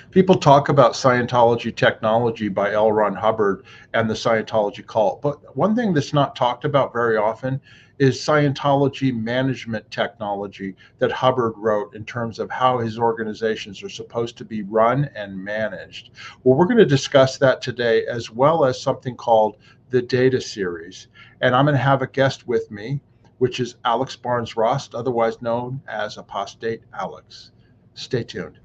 People talk about Scientology technology by L. Ron Hubbard and the Scientology cult, but one thing that's not talked about very often is Scientology management technology that Hubbard wrote in terms of how his organizations are supposed to be run and managed. Well, we're going to discuss that today, as well as something called the Data Series. And I'm going to have a guest with me, which is Alex Barnes-Rost, otherwise known as Apostate Alex. Stay tuned.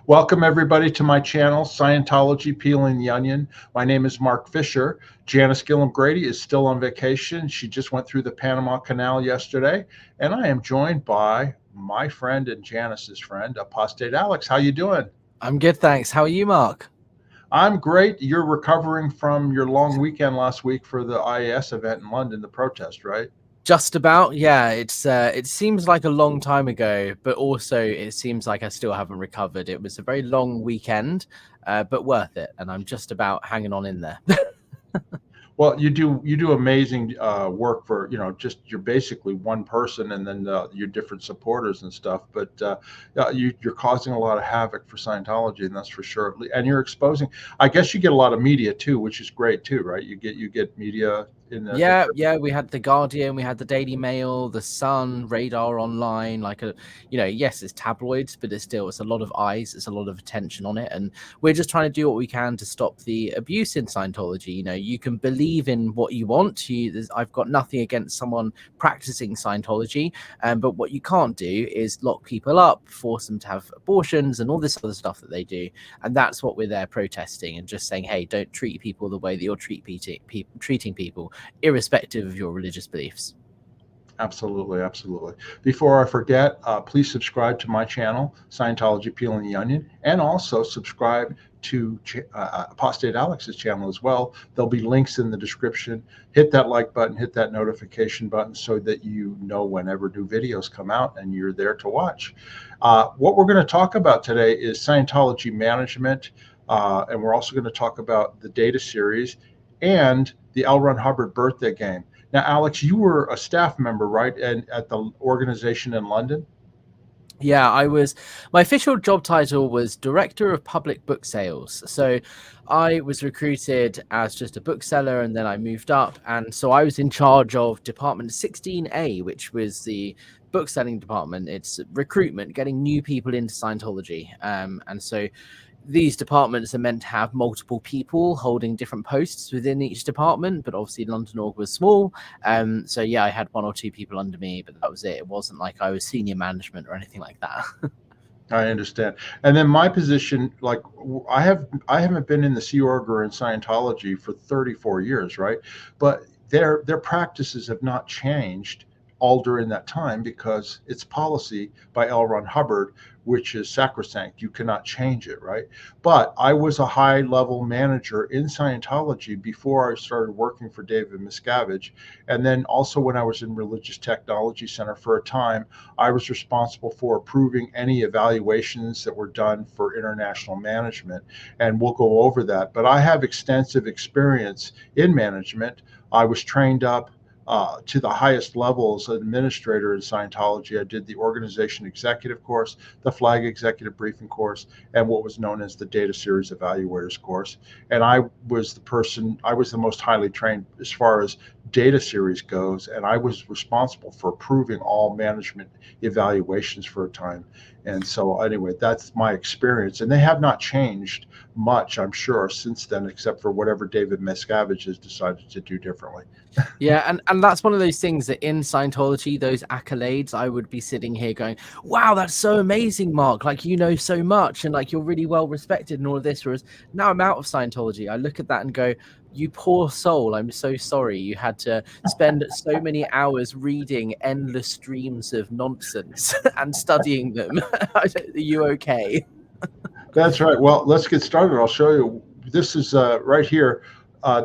Welcome everybody to my channel, Scientology Peeling the Onion. My name is Mark Fisher. Janice Gillum-Grady is still on vacation. She just went through the Panama Canal yesterday, and I am joined by my friend and Janice's friend, Apostate Alex. How you doing? I'm good, thanks. How are you, Mark? I'm great. You're recovering from your long weekend last week for the IAS event in London, the protest, right? Just about, yeah. It seems like a long time ago, but also it seems like I still haven't recovered. It was a very long weekend, but worth it, and I'm just about hanging on in there. Well, you do amazing work for, just you're basically one person and then your different supporters and stuff. But you're causing a lot of havoc for Scientology, and that's for sure. And you're exposing. I guess you get a lot of media too, which is great too, right? You get media. Yeah, we had the Guardian, we had the Daily Mail, the Sun, Radar Online, yes, it's tabloids, but it's a lot of eyes, it's a lot of attention on it, and we're just trying to do what we can to stop the abuse in Scientology. You can believe in what you want. I've got nothing against someone practicing Scientology, but what you can't do is lock people up, force them to have abortions, and all this other stuff that they do, and that's what we're there protesting and just saying, hey, don't treat people the way that you're treating people, irrespective of your religious beliefs. Absolutely. Before I forget, please subscribe to my channel, Scientology Peeling the Onion, and also subscribe to Apostate Alex's channel as well. There'll be links in the description. Hit that like button, hit that notification button so that you know whenever new videos come out and you're there to watch. What we're going to talk about today is Scientology Management, and we're also going to talk about the Data Series and the L. Ron Hubbard birthday game. Now, Alex, you were a staff member, right, and at the organization in London? Yeah, my official job title was Director of Public Book Sales. So I was recruited as just a bookseller, and then I moved up. And so I was in charge of Department 16A, which was the book selling department. It's recruitment, getting new people into Scientology. And so these departments are meant to have multiple people holding different posts within each department, but obviously London Org was small. So yeah, I had one or two people under me, but that was it. It wasn't like I was senior management or anything like that. I understand. And then my position, like I haven't been in the Sea Org or in Scientology for 34 years, right? But their practices have not changed all during that time because it's policy by L. Ron Hubbard, which is sacrosanct. You cannot change it, right? But I was a high-level manager in Scientology before I started working for David Miscavige. And then also when I was in Religious Technology Center for a time, I was responsible for approving any evaluations that were done for international management. And we'll go over that. But I have extensive experience in management. I was trained up to the highest levels administrator in Scientology. I did the organization executive course, the flag executive briefing course, and what was known as the Data Series Evaluators course. And I was the most highly trained as far as Data Series goes, and I was responsible for approving all management evaluations for a time. And so anyway, that's my experience. And they have not changed much, I'm sure, since then, except for whatever David Miscavige has decided to do differently. Yeah, and that's one of those things that in Scientology, those accolades, I would be sitting here going, wow, that's so amazing, Mark. Like, you know so much, and like you're really well respected and all of this. Whereas now I'm out of Scientology, I look at that and go, you poor soul, I'm so sorry. You had to spend so many hours reading endless streams of nonsense and studying them. Are you okay? That's right. Well, let's get started. I'll show you. This is right here.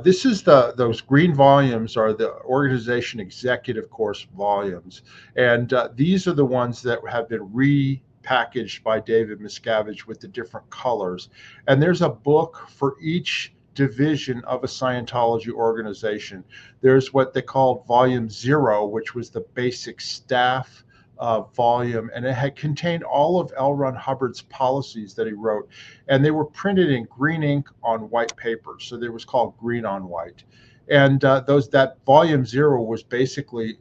This is those green volumes are the organization executive course volumes, and these are the ones that have been repackaged by David Miscavige with the different colors. And there's a book for each division of a Scientology organization. There's what they called Volume 0, which was the basic staff volume, and it had contained all of L. Ron Hubbard's policies that he wrote, and they were printed in green ink on white paper. So they was called green on white. And that volume 0 was basically,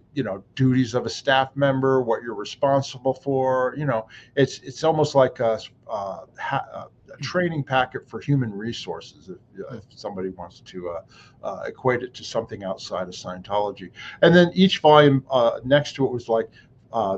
duties of a staff member, what you're responsible for. It's almost like a training packet for human resources, if somebody wants to equate it to something outside of Scientology. And then each volume next to it was like,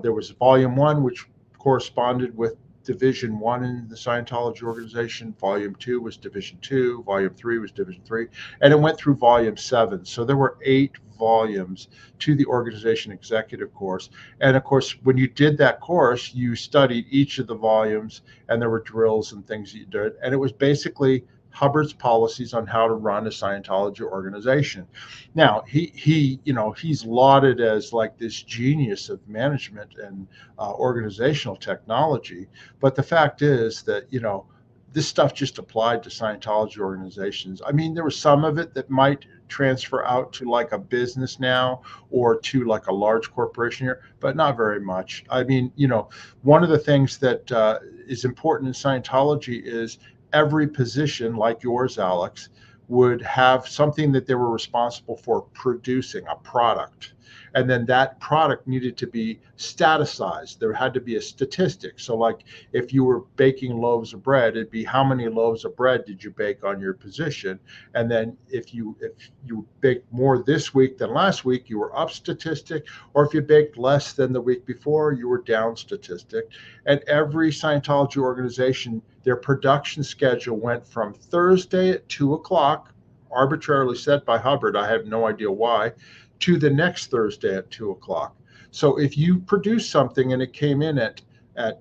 there was Volume 1, which corresponded with Division 1 in the Scientology organization. Volume 2 was Division 2. Volume 3 was Division 3. And it went through Volume 7. So there were 8 volumes to the organization executive course. And of course, when you did that course, you studied each of the volumes, and there were drills and things that you did. And it was basically Hubbard's policies on how to run a Scientology organization. Now, he's lauded as like this genius of management and organizational technology, but the fact is that this stuff just applied to Scientology organizations. I mean, there was some of it that might transfer out to like a business now or to like a large corporation here, but not very much. I mean, one of the things that is important in Scientology is every position, like yours, Alex, would have something that they were responsible for producing, a product. And then that product needed to be staticized. There had to be a statistic. So like if you were baking loaves of bread, it'd be how many loaves of bread did you bake on your position? And then if you baked more this week than last week, you were up statistic. Or if you baked less than the week before, you were down statistic. And every Scientology organization, their production schedule went from Thursday at 2:00, arbitrarily set by Hubbard, I have no idea why, to the next Thursday at 2:00. So if you produced something and it came in at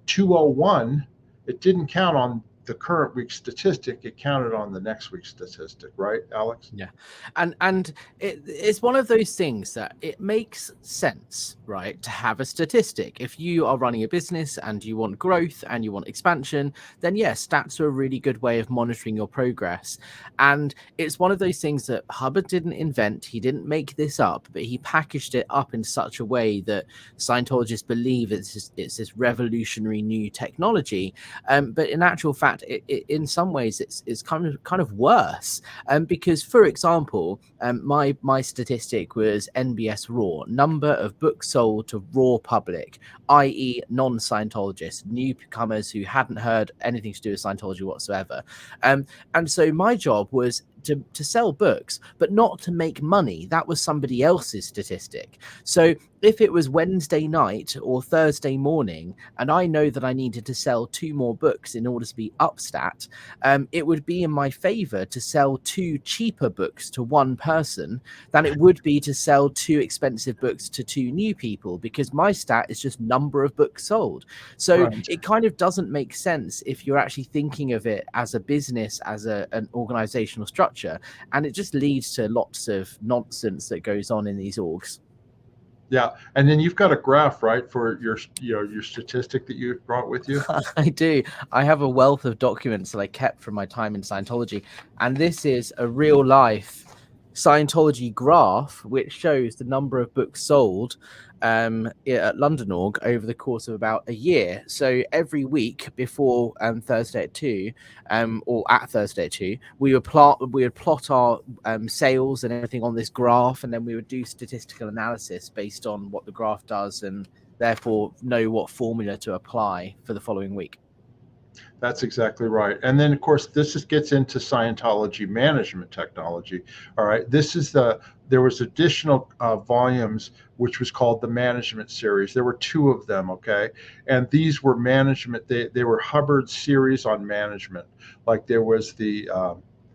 2:01, it didn't count on the current week's statistic, it counted on the next week's statistic, right, Alex? Yeah. And it's one of those things that it makes sense, right, to have a statistic. If you are running a business and you want growth and you want expansion, then yes, stats are a really good way of monitoring your progress. And it's one of those things that Hubbard didn't invent. He didn't make this up, but he packaged it up in such a way that Scientologists believe it's this revolutionary new technology. But in actual fact, in some ways, it's kind of worse. Because, for example, my statistic was NBS Raw, number of books sold to raw public, i.e. non-Scientologists, newcomers who hadn't heard anything to do with Scientology whatsoever. And so my job was to sell books, but not to make money. That was somebody else's statistic. So if it was Wednesday night or Thursday morning, and I know that I needed to sell 2 more books in order to be upstat, it would be in my favor to sell 2 cheaper books to one person than it would be to sell 2 expensive books to 2 new people, because my stat is just number of books sold. So Right. it kind of doesn't make sense if you're actually thinking of it as a business, as an organizational structure. And it just leads to lots of nonsense that goes on in these orgs. Yeah, and then you've got a graph, right, for your statistic that you brought with you. I do. I have a wealth of documents that I kept from my time in Scientology, and this is a real life Scientology graph which shows the number of books sold at London Org over the course of about a year. So every week before Thursday at 2, or at Thursday at 2, we would plot our sales and everything on this graph, and then we would do statistical analysis based on what the graph does, and therefore know what formula to apply for the following week. That's exactly right. And then, of course, this gets into Scientology management technology. All right. There was additional volumes, which was called the management series. There were 2 of them. Okay. And these were management. They were Hubbard series on management. Like there was the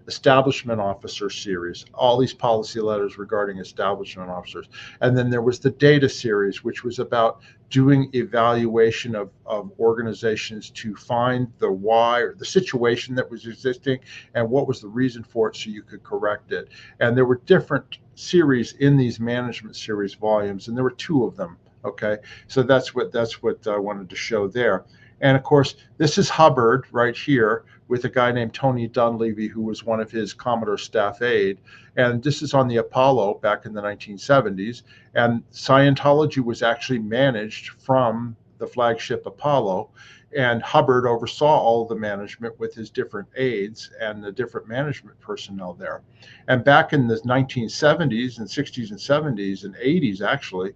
establishment officer series, all these policy letters regarding establishment officers. And then there was the data series, which was about doing evaluation of organizations to find the why or the situation that was existing and what was the reason for it so you could correct it. And there were different series in these management series volumes, and there were two of them. Okay, so that's what I wanted to show there. And of course, this is Hubbard right here with a guy named Tony Dunleavy, who was one of his Commodore staff aide. And this is on the Apollo back in the 1970s. And Scientology was actually managed from the flagship Apollo. And Hubbard oversaw all of the management with his different aides and the different management personnel there. And back in the 1970s and 60s and 70s and 80s, actually,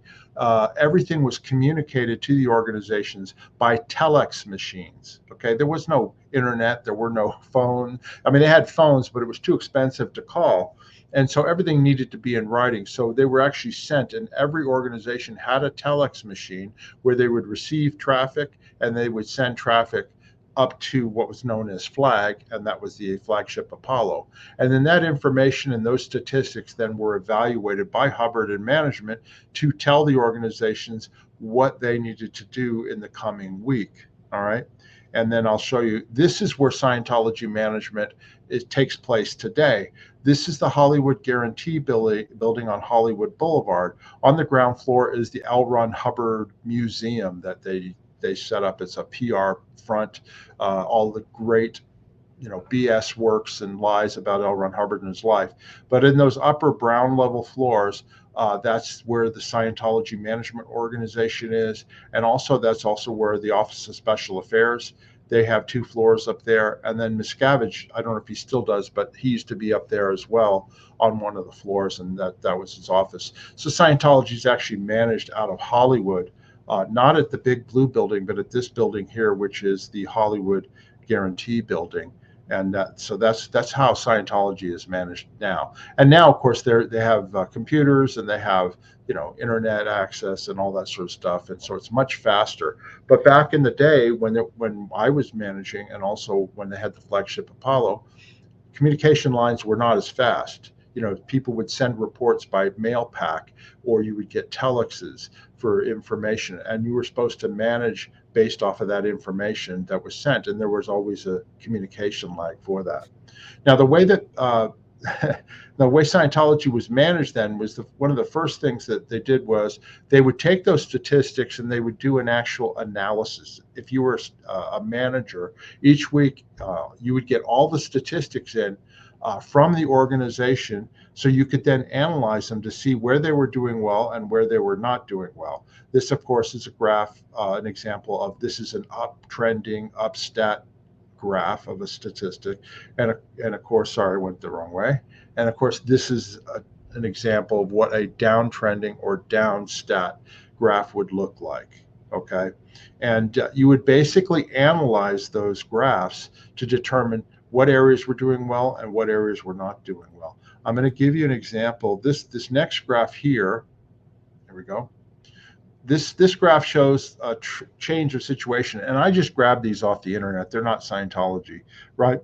everything was communicated to the organizations by telex machines. Okay, there was no internet, there were no phones. I mean, they had phones, but it was too expensive to call. And so everything needed to be in writing. So they were actually sent, and every organization had a telex machine where they would receive traffic and they would send traffic up to what was known as flag, and that was the flagship Apollo. And then that information and those statistics then were evaluated by Hubbard and management to tell the organizations what they needed to do in the coming week. All right. And then I'll show you, this is where Scientology management takes place today. This is the Hollywood Guarantee building on Hollywood Boulevard. On the ground floor is the L. Ron Hubbard Museum that they set up. It's a PR front, all the great, BS works and lies about L. Ron Hubbard and his life. But in those upper brown level floors, that's where the Scientology Management Organization is. And also that's also where the Office of Special Affairs, they have 2 floors up there. And then Miscavige, I don't know if he still does, but he used to be up there as well on one of the floors, and that was his office. So Scientology is actually managed out of Hollywood, not at the big blue building, but at this building here, which is the Hollywood Guarantee building. And so that's how Scientology is managed now. And now, of course, they have computers and they have internet access and all that sort of stuff, and so it's much faster. But back in the day when I was managing, and also when they had the flagship Apollo, communication lines were not as fast. People would send reports by mail pack, or you would get telexes for information, and you were supposed to manage based off of that information that was sent, and there was always a communication lag for that. Now, the way that the way Scientology was managed then was one of the first things that they did was they would take those statistics and they would do an actual analysis. If you were a manager, each week you would get all the statistics in from the organization, so you could then analyze them to see where they were doing well and where they were not doing well. This, of course, is a graph, an example of this is an uptrending, upstat graph of a statistic. And of course, sorry, I went the wrong way. And of course, this is an example of what a downtrending or downstat graph would look like. Okay. And you would basically analyze those graphs to determine what areas were doing well and what areas were not doing well. I'm going to give you an example. This next graph here, there we go. This graph shows a change of situation, and I just grabbed these off the internet. They're not Scientology, right?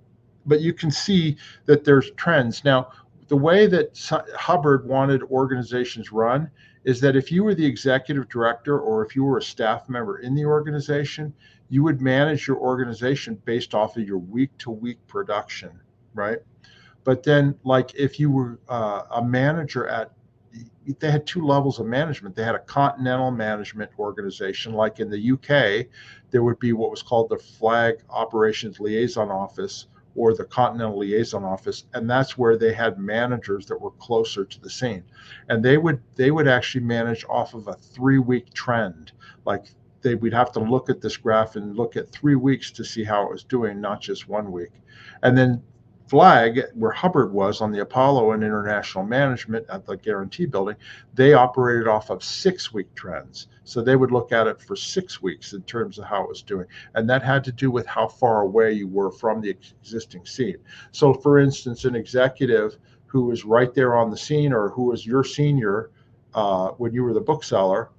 But you can see that there's trends. Now, the way that Hubbard wanted organizations run is that if you were the executive director or if you were a staff member in the organization, you would manage your organization based off of your week-to-week production, right? But then, like if you were a manager they had 2 levels of management. They had a continental management organization, like in the UK, there would be what was called the Flag Operations Liaison Office or the Continental Liaison Office, and that's where they had managers that were closer to the scene. And they would actually manage off of a 3-week trend. Like we'd have to look at this graph and look at 3 weeks to see how it was doing, not just 1 week. And then Flag, where Hubbard was on the Apollo and International Management at the Guarantee Building, they operated off of 6-week trends. So they would look at it for 6 weeks in terms of how it was doing. And that had to do with how far away you were from the existing scene. So for instance, an executive who was right there on the scene, or who was your senior when you were the bookseller,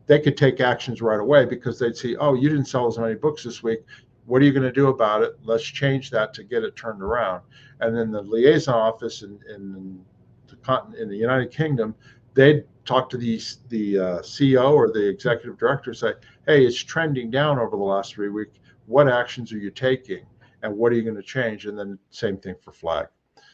they could take actions right away because they'd see, oh, you didn't sell as many books this week. What are you going to do about it? Let's change that to get it turned around. And then the liaison office in the United Kingdom, they'd talk to the CEO or the executive director, say, hey, it's trending down over the last 3 weeks. What actions are you taking? And what are you going to change? And then same thing for flag.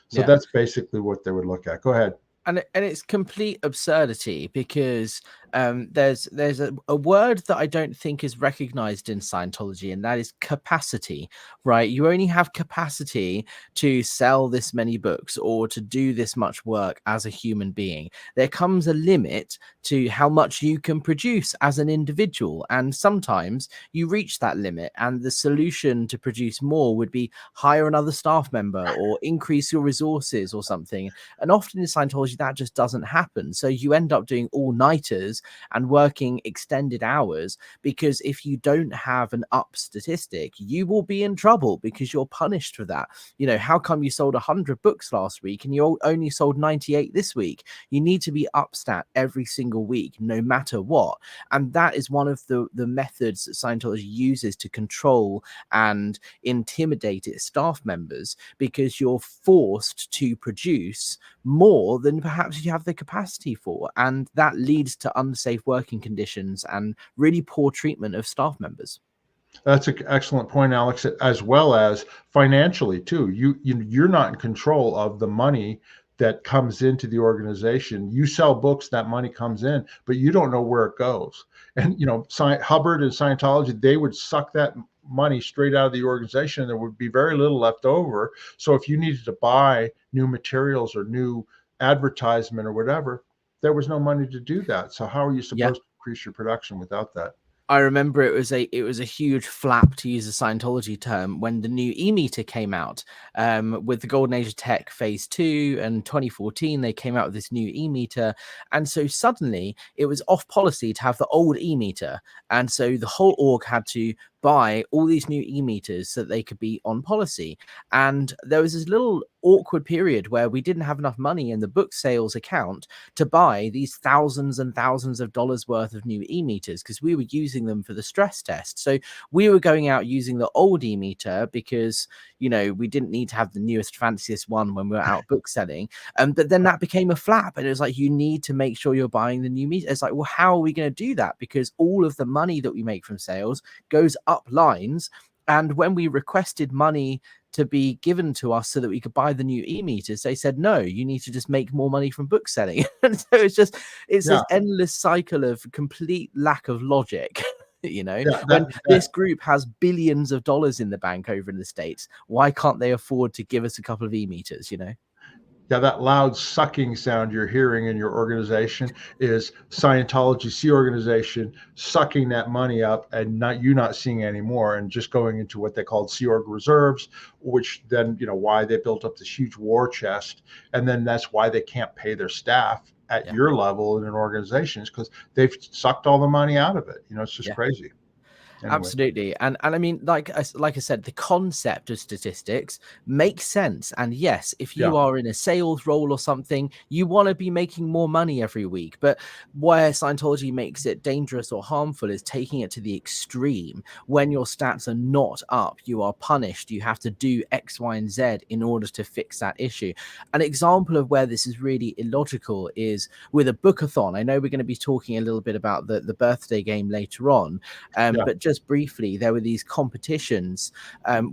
So Yeah. that's basically what they would look at. Go ahead. And it's complete absurdity, because there's a word that I don't think is recognized in Scientology, and that is capacity, right? You only have capacity to sell this many books or to do this much work as a human being. There comes a limit to how much you can produce as an individual, and sometimes you reach that limit, and the solution to produce more would be hire another staff member or increase your resources or something. And often in Scientology, that just doesn't happen. So you end up doing all-nighters and working extended hours, because if you don't have an up statistic, you will be in trouble because you're punished for that. You know, how come you sold 100 books last week and you only sold 98 this week? You need to be up stat every single week, no matter what. And that is one of the methods that Scientology uses to control and intimidate its staff members, because you're forced to produce more than perhaps you have the capacity for, and that leads to unsafe working conditions and really poor treatment of staff members. That's an excellent point, Alex, as well as financially too. You're not in control of the money that comes into the organization. You sell books, that money comes in, but you don't know where it goes. And Hubbard and Scientology, they would suck that money straight out of the organization, and there would be very little left over. So if you needed to buy new materials or new advertisement or whatever, there was no money to do that. So how are you Yeah. supposed to increase your production without that? I remember it was a huge flap, to use a Scientology term, when the new e-meter came out. With the Golden Age of Tech Phase 2 and 2014, they came out with this new e-meter. And so suddenly it was off policy to have the old e-meter. And so the whole org had to buy all these new e-meters so that they could be on policy. And there was this little awkward period where we didn't have enough money in the book sales account to buy these thousands and thousands of dollars worth of new e-meters, because we were using them for the stress test. So we were going out using the old e-meter because, you know, we didn't need to have the newest, fanciest one when we were out book selling. But then that became a flap, and it was like, you need to make sure you're buying the new meter. It's like, well, how are we going to do that? Because all of the money that we make from sales goes up lines. And when we requested money to be given to us so that we could buy the new e-meters, they said, no, you need to just make more money from book selling. And so it's this endless cycle of complete lack of logic. You know, when this group has billions of dollars in the bank over in the States, why can't they afford to give us a couple of e-meters, you know? Yeah, that loud sucking sound you're hearing in your organization is Scientology C organization sucking that money up, and not seeing any more, and just going into what they called Sea Org reserves, which then, why they built up this huge war chest. And then that's why they can't pay their staff at your level in an organization, is because they've sucked all the money out of it. It's just crazy. Anyway. Absolutely. And I mean, like I said, the concept of statistics makes sense. And yes, if you are in a sales role or something, you want to be making more money every week. But where Scientology makes it dangerous or harmful is taking it to the extreme. When your stats are not up, you are punished. You have to do X, Y, and Z in order to fix that issue. An example of where this is really illogical is with a bookathon. I know we're going to be talking a little bit about the birthday game later on, but just briefly, there were these competitions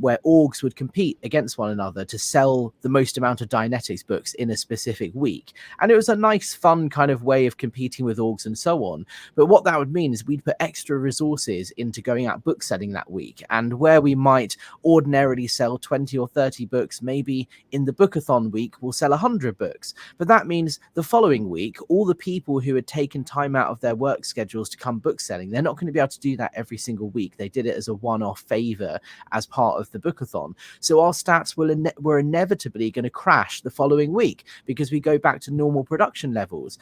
where orgs would compete against one another to sell the most amount of Dianetics books in a specific week. And it was a nice, fun kind of way of competing with orgs and so on. But what that would mean is we'd put extra resources into going out book selling that week. And where we might ordinarily sell 20 or 30 books, maybe in the bookathon week, we'll sell 100 books. But that means the following week, all the people who had taken time out of their work schedules to come book selling, they're not going to be able to do that every single week. They did it as a one-off favor as part of the bookathon. So our stats were inevitably going to crash the following week because we go back to normal production levels.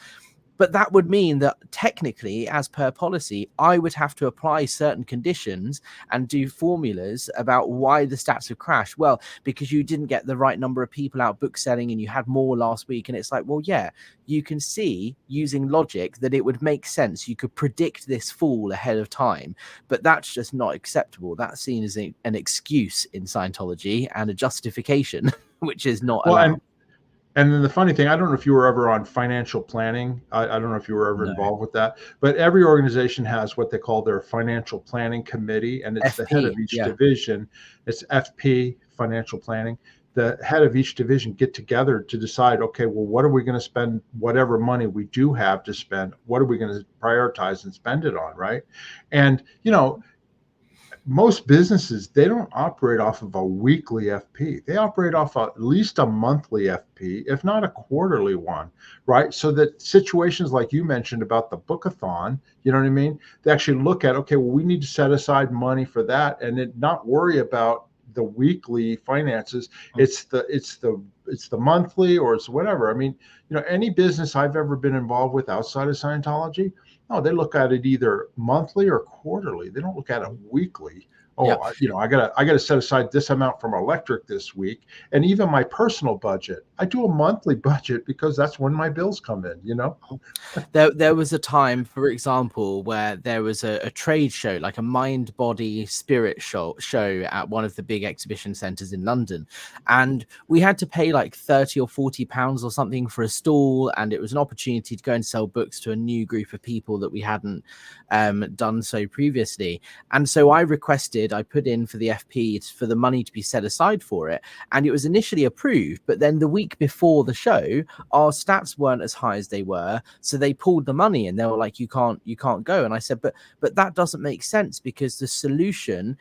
But that would mean that technically, as per policy, I would have to apply certain conditions and do formulas about why the stats have crashed. Well, because you didn't get the right number of people out book selling and you had more last week. And it's like, well, yeah, you can see using logic that it would make sense. You could predict this fall ahead of time, but that's just not acceptable. That's seen as an excuse in Scientology and a justification, which is not Well, allowed. and then the funny thing, I don't know if you were ever on financial planning. I don't know if you were ever No. involved with that, but every organization has what they call their financial planning committee, and it's the head of each division. It's FP, financial planning. The head of each division get together to decide, okay, well, what are we going to spend whatever money we do have to spend? What are we going to prioritize and spend it on, right? And, most businesses, they don't operate off of a weekly FP. They operate off at least a monthly FP, if not a quarterly one, right? So that situations like you mentioned about the bookathon, you know what I mean? They actually look at, okay, well, we need to set aside money for that and then not worry about the weekly finances. It's the monthly, or it's whatever. I mean, any business I've ever been involved with outside of Scientology, no, they look at it either monthly or quarterly. They don't look at it weekly. Oh, Yeah. I gotta set aside this amount from electric this week, and even my personal budget. I do a monthly budget because that's when my bills come in. There was a time, for example, where there was a trade show, like a mind, body, spirit show at one of the big exhibition centres in London, and we had to pay like £30 or £40 or something for a stall, and it was an opportunity to go and sell books to a new group of people that we hadn't done so previously. And so I put in for the FP for the money to be set aside for it, and it was initially approved, but then the week before the show, our stats weren't as high as they were, so they pulled the money and they were like, you can't go. And I said, but that doesn't make sense, because the solution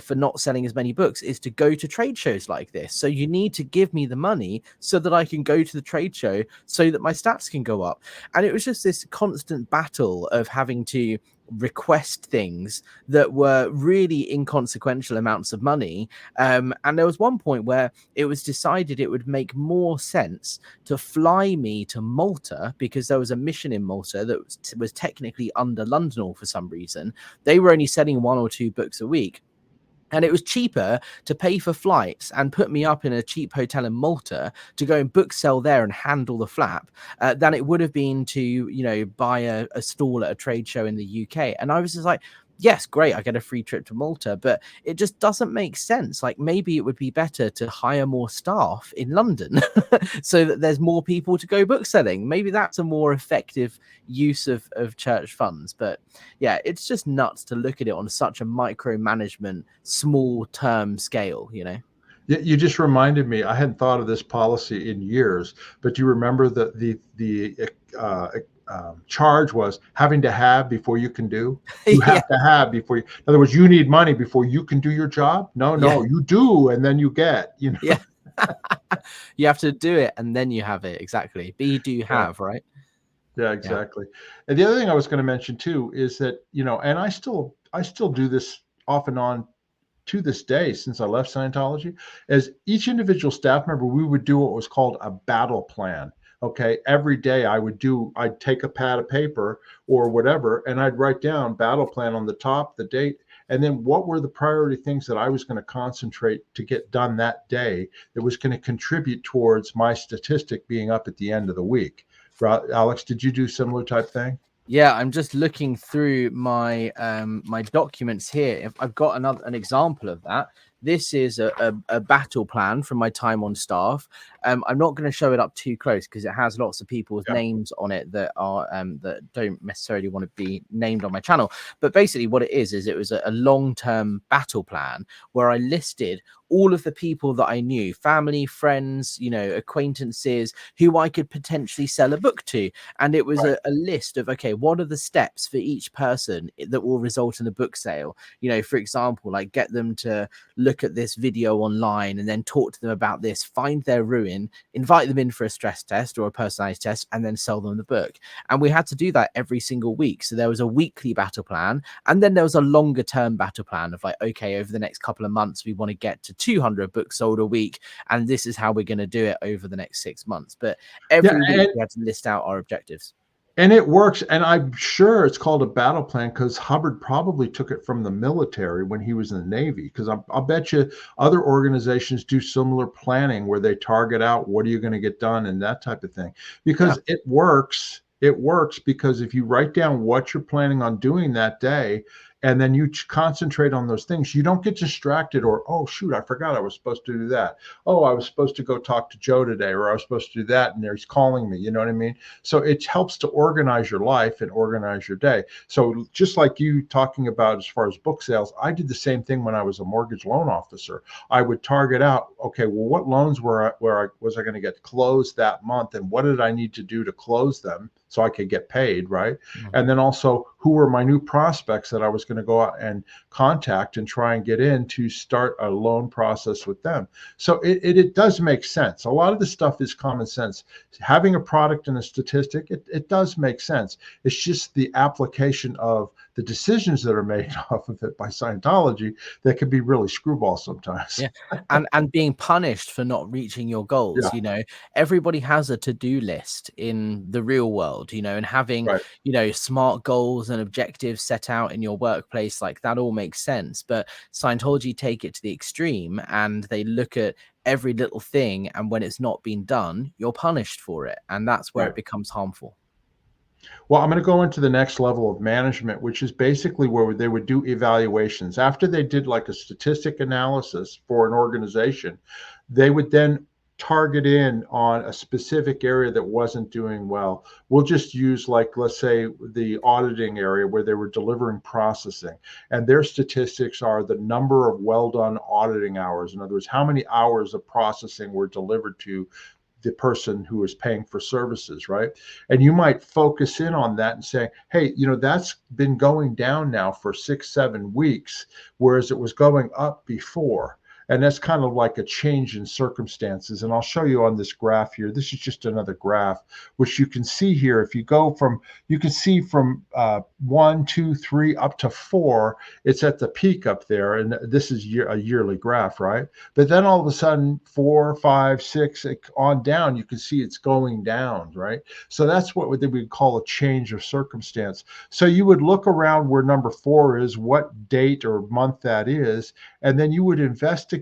for not selling as many books is to go to trade shows like this. So you need to give me the money so that I can go to the trade show so that my stats can go up. And it was just this constant battle of having to request things that were really inconsequential amounts of money. And there was one point where it was decided it would make more sense to fly me to Malta, because there was a mission in Malta that was technically under London for some reason. They were only selling 1 or 2 books a week. And it was cheaper to pay for flights and put me up in a cheap hotel in Malta to go and book sell there and handle the flap than it would have been to, buy a stall at a trade show in the UK. And I was just like, yes, great, I get a free trip to Malta, but it just doesn't make sense. Like, maybe it would be better to hire more staff in London so that there's more people to go book selling. Maybe that's a more effective use of church funds. But yeah, it's just nuts to look at it on such a micromanagement, small term scale. You just reminded me. I hadn't thought of this policy in years, but you remember the charge was having to have before you can do. You have to have before you. In other words, you need money before you can do your job. No, you do, and then you get. Yeah. You have to do it, and then you have it. Exactly. Be, do, have, right? Yeah, exactly. And the other thing I was going to mention too is that, and I still do this off and on to this day since I left Scientology. As each individual staff member, we would do what was called a battle plan. Okay, every day I'd take a pad of paper or whatever, and I'd write down battle plan on the top, the date, and then what were the priority things that I was going to concentrate to get done that day that was going to contribute towards my statistic being up at the end of the week. Alex, did you do similar type thing? Yeah, I'm just looking through my my documents here. If I've got an example of that. This is a battle plan from my time on staff. I'm not going to show it up too close because it has lots of people's names on it that are that don't necessarily want to be named on my channel. But basically what it is it was a long-term battle plan where I listed all of the people that I knew, family, friends, acquaintances, who I could potentially sell a book to. And it was a list of, okay, what are the steps for each person that will result in a book sale? For example, like get them to look at this video online and then talk to them about this, find their ruin, invite them in for a stress test or a personality test, and then sell them the book. And we had to do that every single week. So there was a weekly battle plan, and then there was a longer term battle plan of like, okay, over the next couple of months, we want to get to 200 books sold a week, and this is how we're going to do it over the next 6 months. But every week we had to list out our objectives. And it works. And I'm sure it's called a battle plan because Hubbard probably took it from the military when he was in the Navy. Because I'll bet you other organizations do similar planning where they target out what are you going to get done and that type of thing. Yeah. Because it works. It works because if you write down what you're planning on doing that day, and then you concentrate on those things, you don't get distracted or, oh, shoot, I forgot I was supposed to do that. Oh, I was supposed to go talk to Joe today, or I was supposed to do that, and he's calling me. You know what I mean? So it helps to organize your life and organize your day. So just like you talking about as far as book sales, I did the same thing when I was a mortgage loan officer. I would target out, okay, well, what loans was I going to get closed that month, and what did I need to do to close them so I could get paid, right? Mhm. And then also, who were my new prospects that I was going to go out and contact and try and get in to start a loan process with them. So it does make sense. A lot of the stuff is common sense. Having a product and a statistic, it does make sense. It's just the application of the decisions that are made off of it by Scientology that can be really screwball sometimes. Yeah, and being punished for not reaching your Yeah, goals, you know, everybody has a to-do list in the real world, you know, and having, right. you know, smart goals and objectives set out in your workplace, like that all makes sense. But Scientology take it to the extreme and they look at every little thing, and when it's not been done, you're punished for it, and that's where Right. it becomes harmful. Well, I'm going to go into the next level of management, which is basically where they would do evaluations. After they did like a statistic analysis for an organization, they would then target in on a specific area that wasn't doing well. We'll just use, like, let's say the auditing area where they were delivering processing, and their statistics are the number of well done auditing hours. In other words, how many hours of processing were delivered to the person who is paying for services, right? And you might focus in on that and say, hey, that's been going down now for 6, 7 weeks, whereas it was going up before. And that's kind of like a change in circumstances. And I'll show you on this graph here. This is just another graph, which you can see here. If you go from, you can see from 1, 2, 3 up to 4, it's at the peak up there. And this is a yearly graph, right? But then all of a sudden, 4, 5, 6 on down, you can see it's going down, right? So that's what we would call a change of circumstance. So you would look around where number 4 is, what date or month that is, and then you would investigate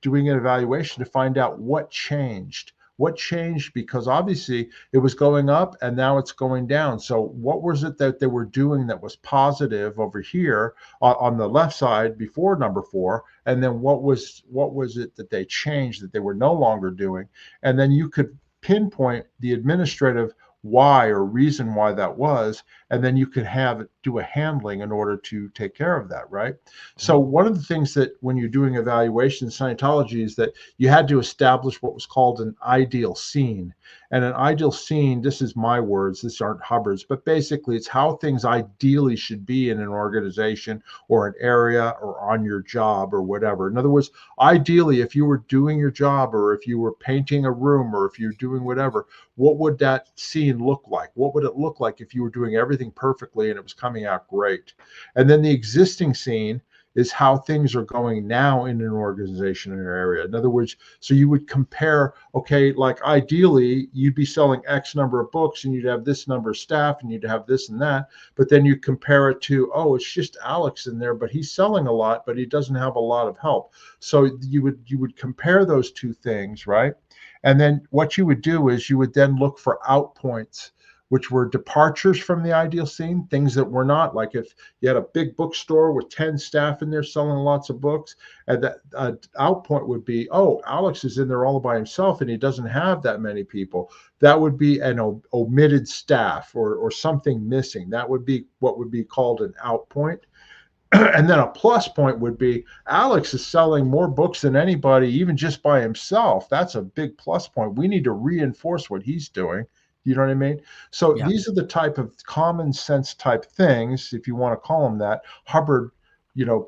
doing an evaluation to find out what changed. What changed? Because obviously it was going up and now it's going down. So what was it that they were doing that was positive over here on the left side before number 4? And then what was it that they changed that they were no longer doing? And then you could pinpoint the administrative why or reason why that was, and then you could have it do a handling in order to take care of that, right? So one of the things that when you're doing evaluation in Scientology is that you had to establish what was called an ideal scene. And an ideal scene, this is my words, these aren't Hubbard's, but basically it's how things ideally should be in an organization or an area or on your job or whatever. In other words, ideally, if you were doing your job or if you were painting a room or if you're doing whatever, what would that scene look like? What would it look like if you were doing everything perfectly and it was coming out great? And then the existing scene is how things are going now in an organization in an area. In other words, so you would compare, okay, like ideally you'd be selling X number of books and you'd have this number of staff and you'd have this and that, but then you compare it to, oh, it's just Alex in there, but he's selling a lot, but he doesn't have a lot of help. So you would compare those two things, right? And then what you would do is you would then look for outpoints, which were departures from the ideal scene, things that were not. Like if you had a big bookstore with 10 staff in there selling lots of books, and that outpoint would be, oh, Alex is in there all by himself and he doesn't have that many people. That would be an omitted staff or something missing. That would be what would be called an outpoint. And then a plus point would be Alex is selling more books than anybody, even just by himself. That's a big plus point. We need to reinforce what he's doing. You know what I mean? So Yeah. these are the type of common sense type things, if you want to call them that, Hubbard,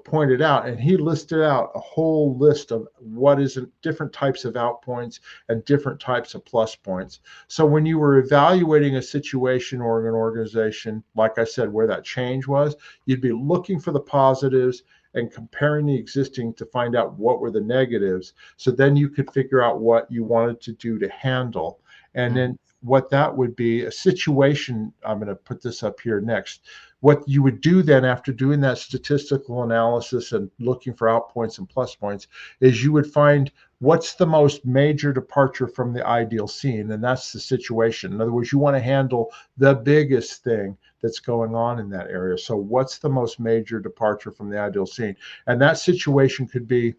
pointed out, and he listed out a whole list of what is different types of outpoints and different types of plus points. So when you were evaluating a situation or an organization, like I said, where that change was, you'd be looking for the positives and comparing the existing to find out what were the negatives. So then you could figure out what you wanted to do to handle. And then what that would be a situation, I'm going to put this up here next. What you would do then after doing that statistical analysis and looking for outpoints and plus points is you would find what's the most major departure from the ideal scene, and that's the situation. In other words, you want to handle the biggest thing that's going on in that area. So what's the most major departure from the ideal scene? And that situation could be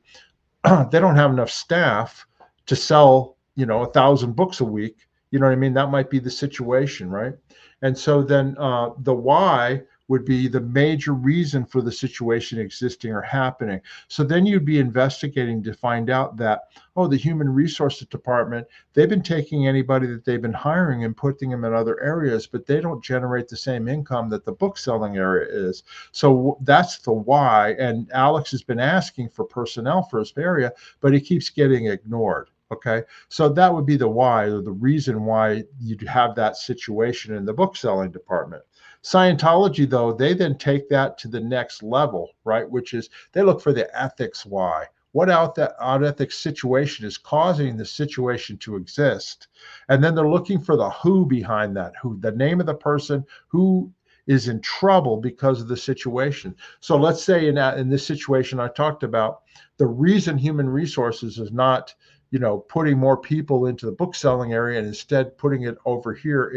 they don't have enough staff to sell, 1,000 books a week. You know what I mean? That might be the situation, right? And so then the why would be the major reason for the situation existing or happening. So then you'd be investigating to find out that, the human resources department, they've been taking anybody that they've been hiring and putting them in other areas, but they don't generate the same income that the book selling area is. So that's the why. And Alex has been asking for personnel for his area, but he keeps getting ignored. Okay, so that would be the why, or the reason why you'd have that situation in the book selling department. Scientology, though, they then take that to the next level, right? Which is they look for the ethics why. What out ethics situation is causing the situation to exist? And then they're looking for the who behind that, who, the name of the person who is in trouble because of the situation. So let's say in this situation I talked about, the reason human resources is not putting more people into the book selling area and instead putting it over here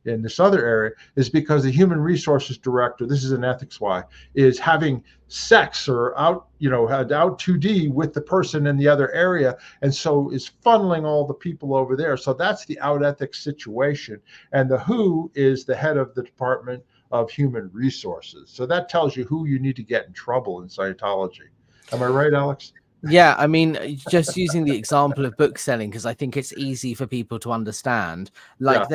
in this other area is because the human resources director, this is an ethics why, is having sex or out 2D with the person in the other area, and so is funneling all the people over there. So that's the out ethics situation. And the who is the head of the Department of Human Resources. So that tells you who you need to get in trouble in Scientology. Am I right, Alex? Yeah, I mean, just using the example of book selling, because I think it's easy for people to understand. Like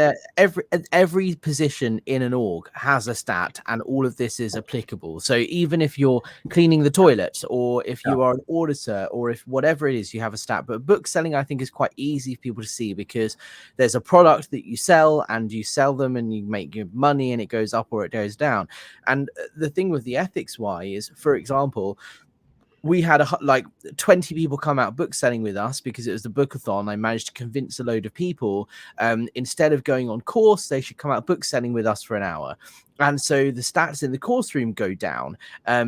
every position in an org has a stat, and all of this is applicable. So even if you're cleaning the toilets, or if you are an auditor, or if whatever it is, you have a stat. But book selling, I think, is quite easy for people to see, because there's a product that you sell, and you sell them, and you make your money, and it goes up or it goes down. And the thing with the ethics why is, for example, we had 20 people come out book selling with us because it was the bookathon. I managed to convince a load of people, instead of going on course, they should come out book selling with us for an hour. And so the stats in the course room go down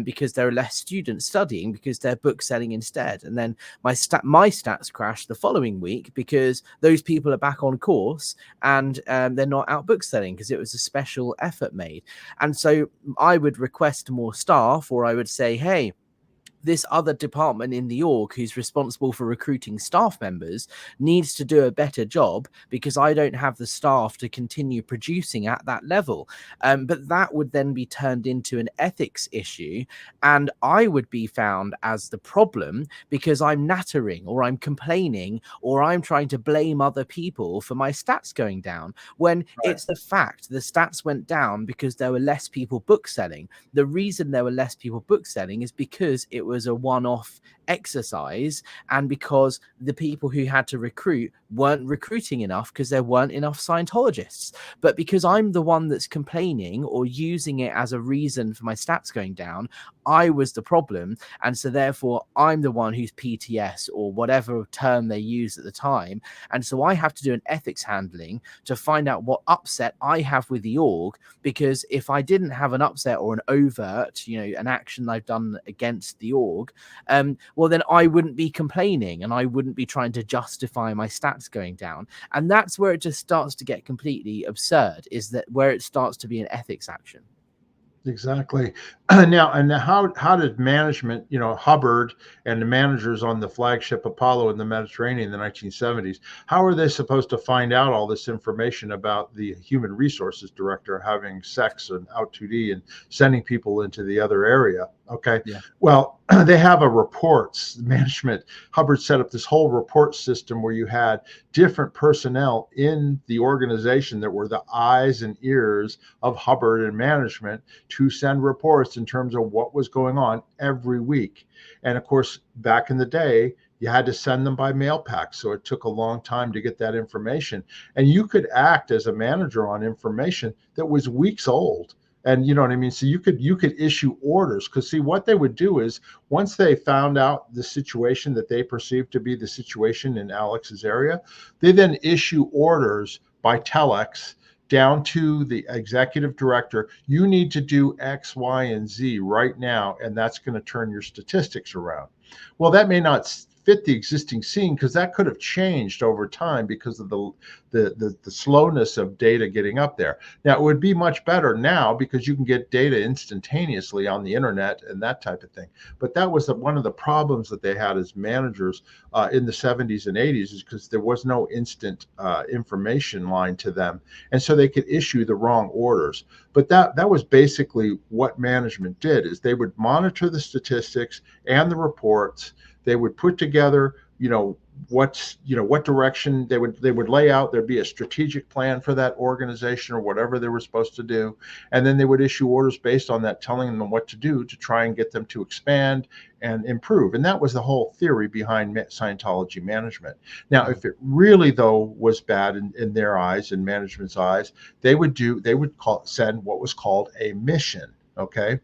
because there are less students studying because they're book selling instead. And then my stats crash the following week because those people are back on course and they're not out book selling because it was a special effort made. And so I would request more staff, or I would say, hey, this other department in the org who's responsible for recruiting staff members needs to do a better job because I don't have the staff to continue producing at that level. But that would then be turned into an ethics issue, and I would be found as the problem because I'm nattering, or I'm complaining, or I'm trying to blame other people for my stats going down, when it's the fact the stats went down because there were less people book selling. The reason there were less people book selling is because it was a one-off exercise, and because the people who had to recruit weren't recruiting enough because there weren't enough Scientologists. But because I'm the one that's complaining or using it as a reason for my stats going down, I was the problem, and so therefore I'm the one who's PTS, or whatever term they use at the time. And so I have to do an ethics handling to find out what upset I have with the org, because if I didn't have an upset or an overt, an action I've done against the org, well, then I wouldn't be complaining and I wouldn't be trying to justify my stats going down. And that's where it just starts to get completely absurd, is that where it starts to be an ethics action. Exactly. Now, and how did management, Hubbard and the managers on the flagship Apollo in the Mediterranean in the 1970s, how are they supposed to find out all this information about the human resources director having sex and out 2D and sending people into the other area? Okay. Yeah. Well, they have a reports management. Hubbard set up this whole report system where you had different personnel in the organization that were the eyes and ears of Hubbard and management to send reports in terms of what was going on every week. And of course, back in the day, you had to send them by mail pack. So it took a long time to get that information. And you could act as a manager on information that was weeks old. And you know what I mean? So you could issue orders, because see, what they would do is, once they found out the situation that they perceived to be the situation in Alex's area, they then issue orders by telex down to the executive director. You need to do X, Y, and Z right now, and that's going to turn your statistics around. Well, that may not fit the existing scene, because that could have changed over time because of the slowness of data getting up there. Now, it would be much better now because you can get data instantaneously on the internet and that type of thing. But that was one of the problems that they had as managers in the 70s and 80s, is because there was no instant information line to them. And so they could issue the wrong orders. But that was basically what management did, is they would monitor the statistics and the reports. They would put together, what direction they would lay out. There'd be a strategic plan for that organization or whatever they were supposed to do, and then they would issue orders based on that, telling them what to do to try and get them to expand and improve. And that was the whole theory behind Scientology management. Now, if it really though was bad in their eyes, in management's eyes, they would send what was called a mission. Okay.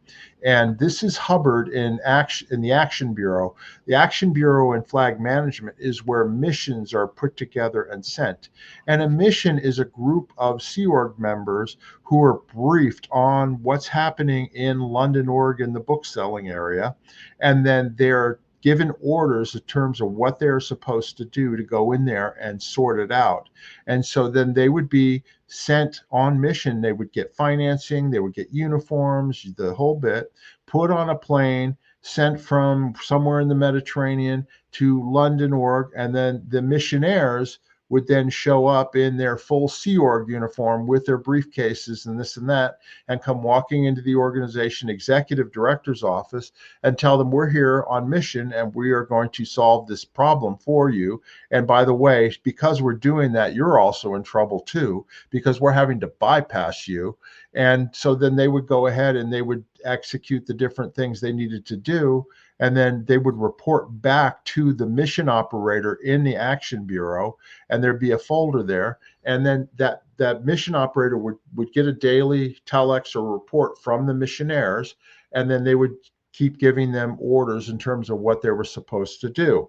And this is Hubbard in the Action Bureau. The Action Bureau in Flag Management is where missions are put together and sent. And a mission is a group of Sea Org members who are briefed on what's happening in London, Oregon, the book selling area. And then they're given orders in terms of what they're supposed to do to go in there and sort it out. And so then they would be sent on mission. They would get financing, they would get uniforms, the whole bit, put on a plane, sent from somewhere in the Mediterranean to London, Org, and then the missionaires would then show up in their full Sea Org uniform with their briefcases and this and that, and come walking into the organization executive director's office and tell them, we're here on mission and we are going to solve this problem for you. And by the way, because we're doing that, you're also in trouble too, because we're having to bypass you. And so then they would go ahead and they would execute the different things they needed to do. And then they would report back to the mission operator in the Action Bureau, and there'd be a folder there. And then that mission operator would get a daily telex or report from the missionaires, and then they would keep giving them orders in terms of what they were supposed to do.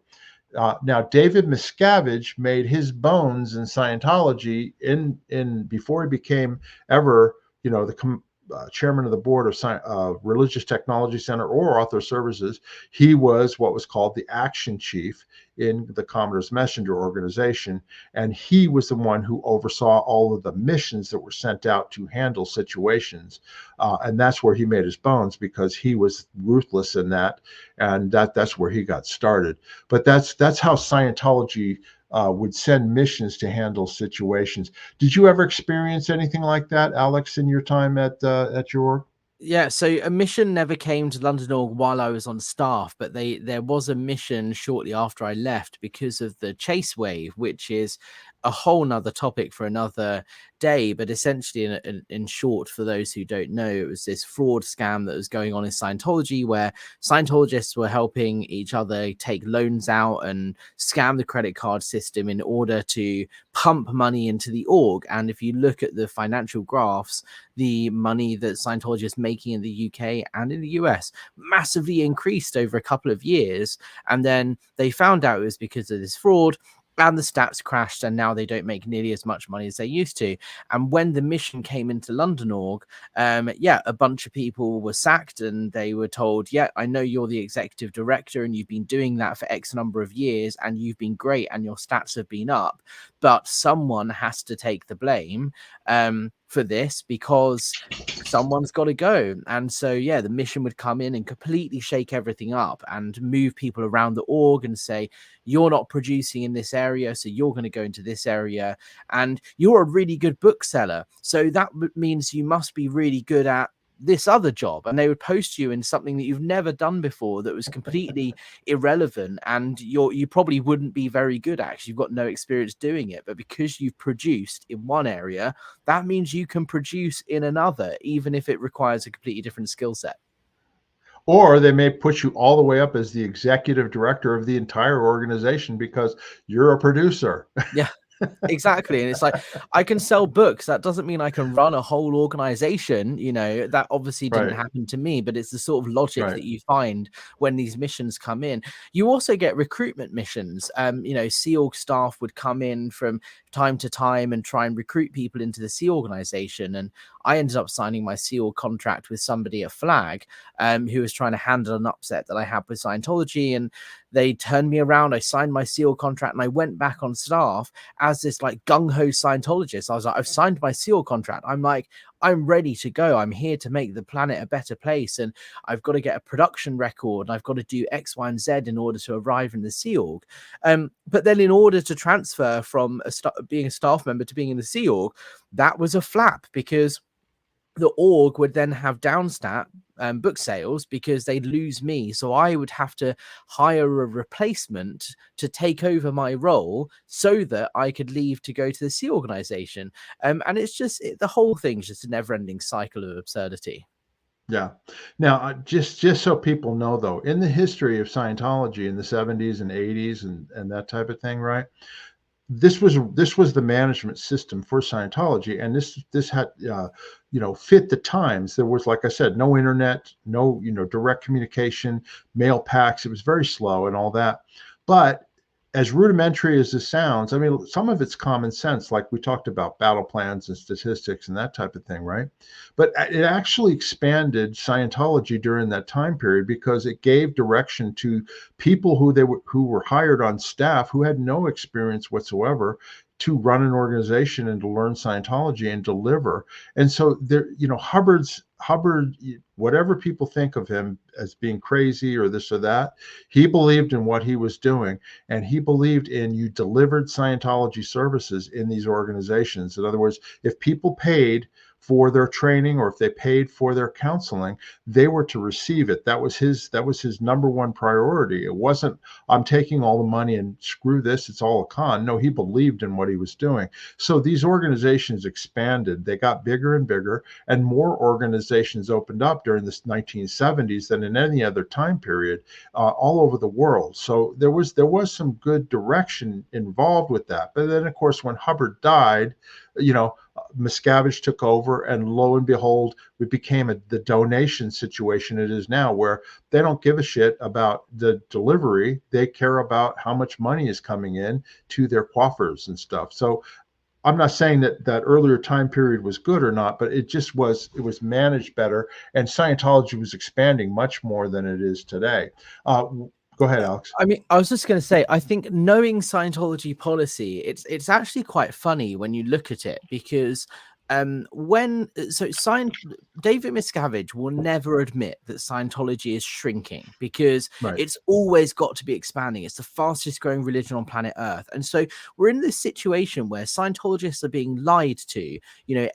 Now, David Miscavige made his bones in Scientology in before he became ever, the chairman of the board of Religious Technology Center or Author Services. He was what was called the action chief in the Commodore's Messenger organization. And he was the one who oversaw all of the missions that were sent out to handle situations. And that's where he made his bones, because he was ruthless in that. And that's where he got started. But that's how Scientology would send missions to handle situations. Did you ever experience anything like that, Alex, in your time at your org? Yeah, so a mission never came to London Org while I was on staff, but there was a mission shortly after I left because of the chase wave, which is a whole nother topic for another day. But essentially, in short, for those who don't know, it was this fraud scam that was going on in Scientology, where Scientologists were helping each other take loans out and scam the credit card system in order to pump money into the org. And if you look at the financial graphs, the money that Scientology is making in the UK and in the US massively increased over a couple of years. And then they found out it was because of this fraud, and the stats crashed, and now they don't make nearly as much money as they used to. And when the mission came into London Org, a bunch of people were sacked, and they were told, yeah, I know you're the executive director and you've been doing that for X number of years and you've been great and your stats have been up, but someone has to take the blame for this, because someone's got to go. And so, yeah, the mission would come in and completely shake everything up and move people around the org and say, you're not producing in this area, so you're going to go into this area. And you're a really good bookseller, so that means you must be really good at this other job. And they would post you in something that you've never done before that was completely irrelevant, and you probably wouldn't be very good at, actually. You've got no experience doing it, but because you've produced in one area, that means you can produce in another, even if it requires a completely different skill set. Or they may put you all the way up as the executive director of the entire organization because you're a producer. Yeah. Exactly. And it's like, I can sell books. That doesn't mean I can run a whole organization. You know, that obviously didn't Right, happen to me, but it's the sort of logic right. that you find when these missions come in. You also get recruitment missions. You know, Sea Org staff would come in from time to time and try and recruit people into the Sea organization. And I ended up signing my Sea Org contract with somebody at Flag, who was trying to handle an upset that I had with Scientology. And they turned me around. I signed my SEAL contract and I went back on staff as this like gung-ho Scientologist. I was like, I've signed my SEAL contract. I'm like, I'm ready to go. I'm here to make the planet a better place. And I've got to get a production record. And I've got to do X, Y, and Z in order to arrive in the Sea Org. But then in order to transfer from being a staff member to being in the Sea Org, that was a flap because the org would then have Downstat book sales because they'd lose me. So I would have to hire a replacement to take over my role so that I could leave to go to the Sea organization. And it's just, the whole thing's just a never ending cycle of absurdity. Yeah. Now, just so people know, though, in the history of Scientology in the 70s and 80s and that type of thing, right? This was the management system for Scientology, and this had fit the times. There was, like I said, no internet, no direct communication, mail packs. It was very slow and all that. But as rudimentary as this sounds, I mean, some of it's common sense, like we talked about battle plans and statistics and that type of thing, right? But it actually expanded Scientology during that time period because it gave direction to people who were hired on staff who had no experience whatsoever to run an organization and to learn Scientology and deliver. And so there, Hubbard, whatever people think of him as being crazy or this or that, he believed in what he was doing, and he believed in you delivered Scientology services in these organizations. In other words, if people paid for their training or if they paid for their counseling, they were to receive it. That was his number one priority. It wasn't, I'm taking all the money and screw this, it's all a con. No, he believed in what he was doing. So these organizations expanded. They got bigger and bigger, and more organizations opened up during the 1970s than in any other time period all over the world. So there was some good direction involved with that. But then, of course, when Hubbard died, Miscavige took over, and lo and behold, it became the donation situation it is now, where they don't give a shit about the delivery. They care about how much money is coming in to their coffers and stuff. So I'm not saying that earlier time period was good or not, but it was managed better, and Scientology was expanding much more than it is today. Go ahead, Alex. I mean, I was just going to say, I think knowing Scientology policy, it's actually quite funny when you look at it because David Miscavige will never admit that Scientology is shrinking because Right. it's always got to be expanding. It's the fastest growing religion on planet Earth. And so we're in this situation where Scientologists are being lied to.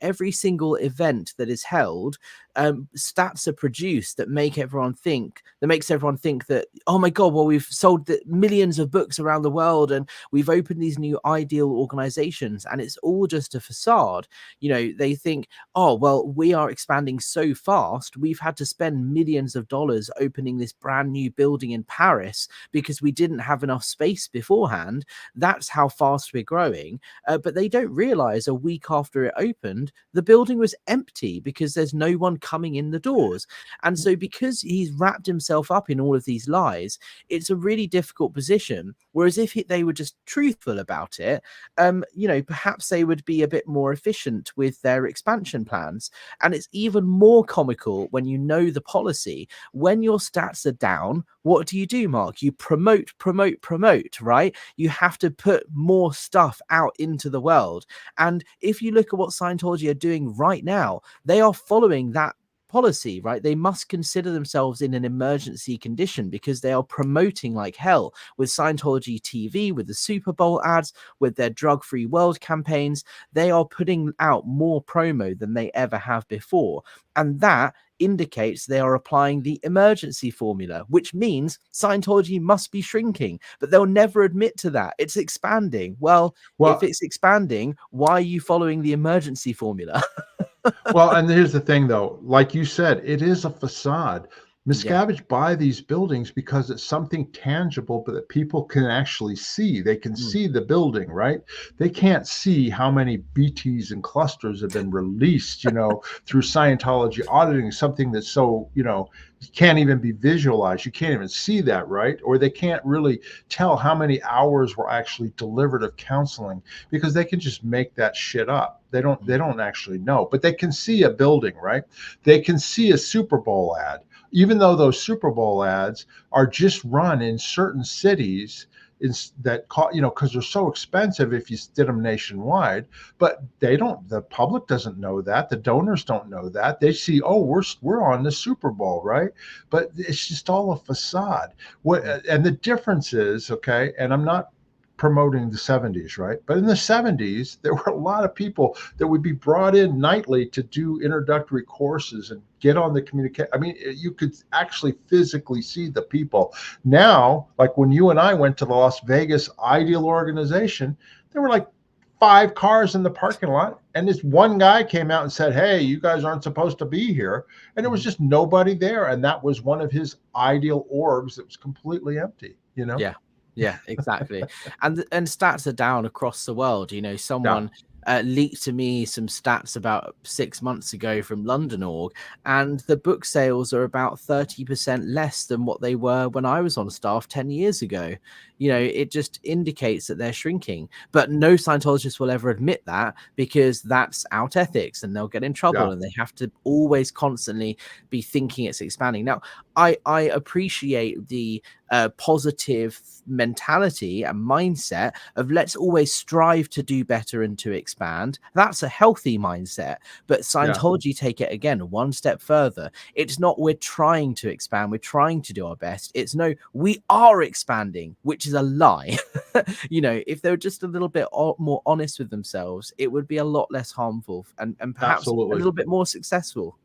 Every single event that is held, stats are produced that makes everyone think that, oh my God, well, we've sold millions of books around the world and we've opened these new ideal organizations, and it's all just a facade. They think, oh, well, we are expanding so fast, we've had to spend millions of dollars opening this brand new building in Paris because we didn't have enough space beforehand. That's how fast we're growing. But they don't realize a week after it opened, the building was empty because there's no one coming in the doors. And so because he's wrapped himself up in all of these lies, it's a really difficult position. Whereas if they were just truthful about it, perhaps they would be a bit more efficient with their expansion plans. And it's even more comical when you know the policy. When your stats are down, what do, Mark? You promote, right? You have to put more stuff out into the world. And if you look at what Scientology are doing right now, they are following that policy, right? They must consider themselves in an emergency condition because they are promoting like hell with Scientology TV, with the Super Bowl ads, with their drug-free world campaigns. They are putting out more promo than they ever have before. And that indicates they are applying the emergency formula, which means Scientology must be shrinking, but they'll never admit to that. It's expanding. Well, if it's expanding, why are you following the emergency formula? Well, and here's the thing, though. Like you said, it is a facade. Yeah. Miscavige buy these buildings because it's something tangible, but that people can actually see. They can Mm. see the building, right? They can't see how many BTs and clusters have been released, through Scientology auditing, something that's so, can't even be visualized. You can't even see that, right? Or they can't really tell how many hours were actually delivered of counseling because they can just make that shit up. They don't actually know, but they can see a building, right? They can see a Super Bowl ad, even though those Super Bowl ads are just run in certain cities that because they're so expensive if you did them nationwide. But the public doesn't know that, the donors don't know that. They see, oh, we're on the Super Bowl, right? But it's just all a facade. And the difference is, okay, and I'm not promoting the 70s, right? But in the 70s, there were a lot of people that would be brought in nightly to do introductory courses and get on the communication. I mean, you could actually physically see the people. Now, like when you and I went to the Las Vegas Ideal Organization, there were like 5 cars in the parking lot, and this one guy came out and said, "Hey, you guys aren't supposed to be here," and there was just nobody there, and that was one of his ideal orbs that was completely empty. Yeah, yeah, exactly. And stats are down across the world. Yeah, Someone leaked to me some stats about 6 months ago from London Org, and the book sales are about 30% less than what they were when I was on staff 10 years ago. It just indicates that they're shrinking. But no Scientologist will ever admit that, because that's out ethics and they'll get in trouble, yeah, and they have to always constantly be thinking it's expanding. Now, I appreciate the positive mentality and mindset of let's always strive to do better and to expand. That's a healthy mindset. But yeah. Scientology take it again one step further. It's not we're trying to expand, we're trying to do our best. It's no, we are expanding, which is a lie. If they were just a little bit more honest with themselves, it would be a lot less harmful and perhaps a Absolutely. little bit more successful.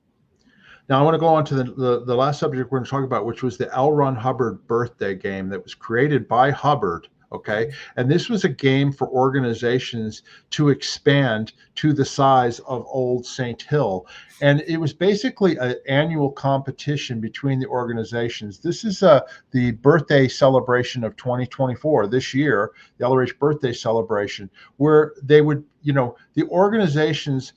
Now I want to go on to the last subject we're going to talk about, which was the L. Ron Hubbard birthday game that was created by Hubbard. Okay. And this was a game for organizations to expand to the size of Old St. Hill. And it was basically an annual competition between the organizations. This is the birthday celebration of 2024, this year, the LRH birthday celebration, where they would, the organizations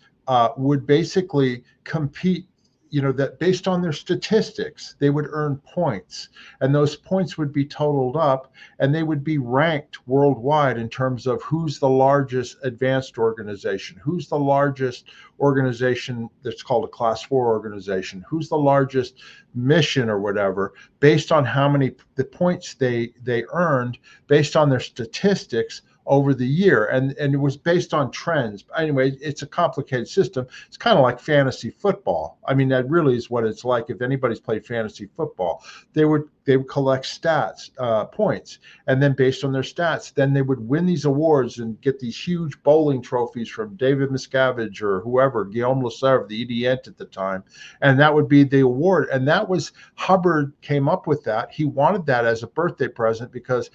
would basically compete, that based on their statistics, they would earn points, and those points would be totaled up, and they would be ranked worldwide in terms of who's the largest advanced organization, who's the largest organization that's called a class 4 organization, who's the largest mission or whatever, based on how many the points they earned based on their statistics over the year, and it was based on trends. Anyway, it's a complicated system. It's kind of like fantasy football. I mean, that really is what it's like. If anybody's played fantasy football, they would collect stats, points, and then based on their stats, then they would win these awards and get these huge bowling trophies from David Miscavige or whoever, Guillaume Lasserre, the EDient at the time, and that would be the award. And that was Hubbard came up with that. He wanted that as a birthday present because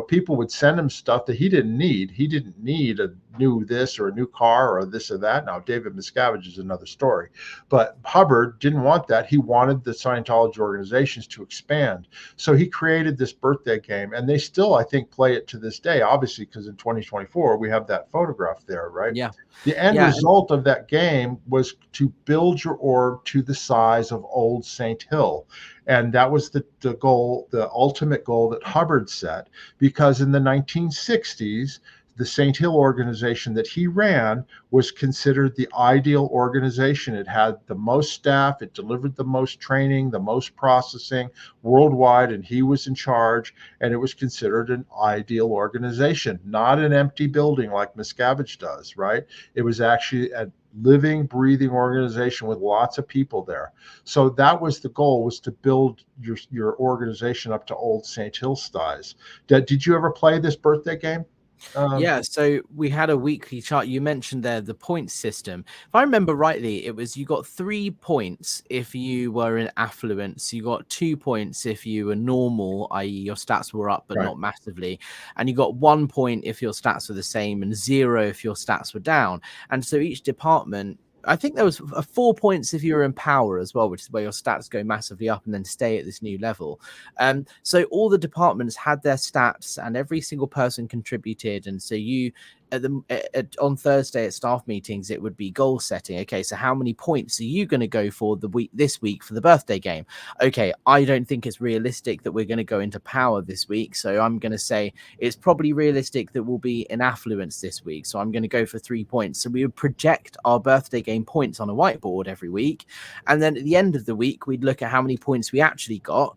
people would send him stuff that he didn't need. He didn't need a new this or a new car or this or that. Now, David Miscavige is another story, but Hubbard didn't want that. He wanted the Scientology organizations to expand. So he created this birthday game, and they still, I think, play it to this day, obviously, because in 2024, we have that photograph there, right? Yeah. The end Yeah. result of that game was to build your orb to the size of Old St. Hill. And that was the goal, the ultimate goal that Hubbard set, because in the 1960s, the St. Hill organization that he ran was considered the ideal organization. It had the most staff, it delivered the most training, the most processing worldwide, and he was in charge, and it was considered an ideal organization, not an empty building like Miscavige does, right? It was actually a living, breathing organization with lots of people there. So that was the goal, was to build your organization up to Old St. Hill size. Did you ever play this birthday game? Yeah, so we had a weekly chart. You mentioned there the point system. If I remember rightly, it was you got 3 points if you were in affluence, you got 2 points if you were normal, i.e., your stats were up but Right. not massively, and you got 1 point if your stats were the same, and 0 if your stats were down. And so each department I think there was 4 points if you were in power as well, which is where your stats go massively up and then stay at this new level. So all the departments had their stats and every single person contributed. And so you on Thursday at staff meetings, it would be goal setting. Okay, so how many points are you going to go for this week for the birthday game? Okay, I don't think it's realistic that we're going to go into power this week, so I'm going to say it's probably realistic that we'll be in affluence this week, so I'm going to go for 3 points. So we would project our birthday game points on a whiteboard every week, and then at the end of the week we'd look at how many points we actually got,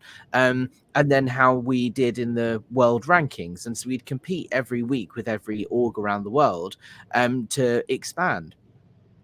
and then how we did in the world rankings. And so we'd compete every week with every org around the world to expand.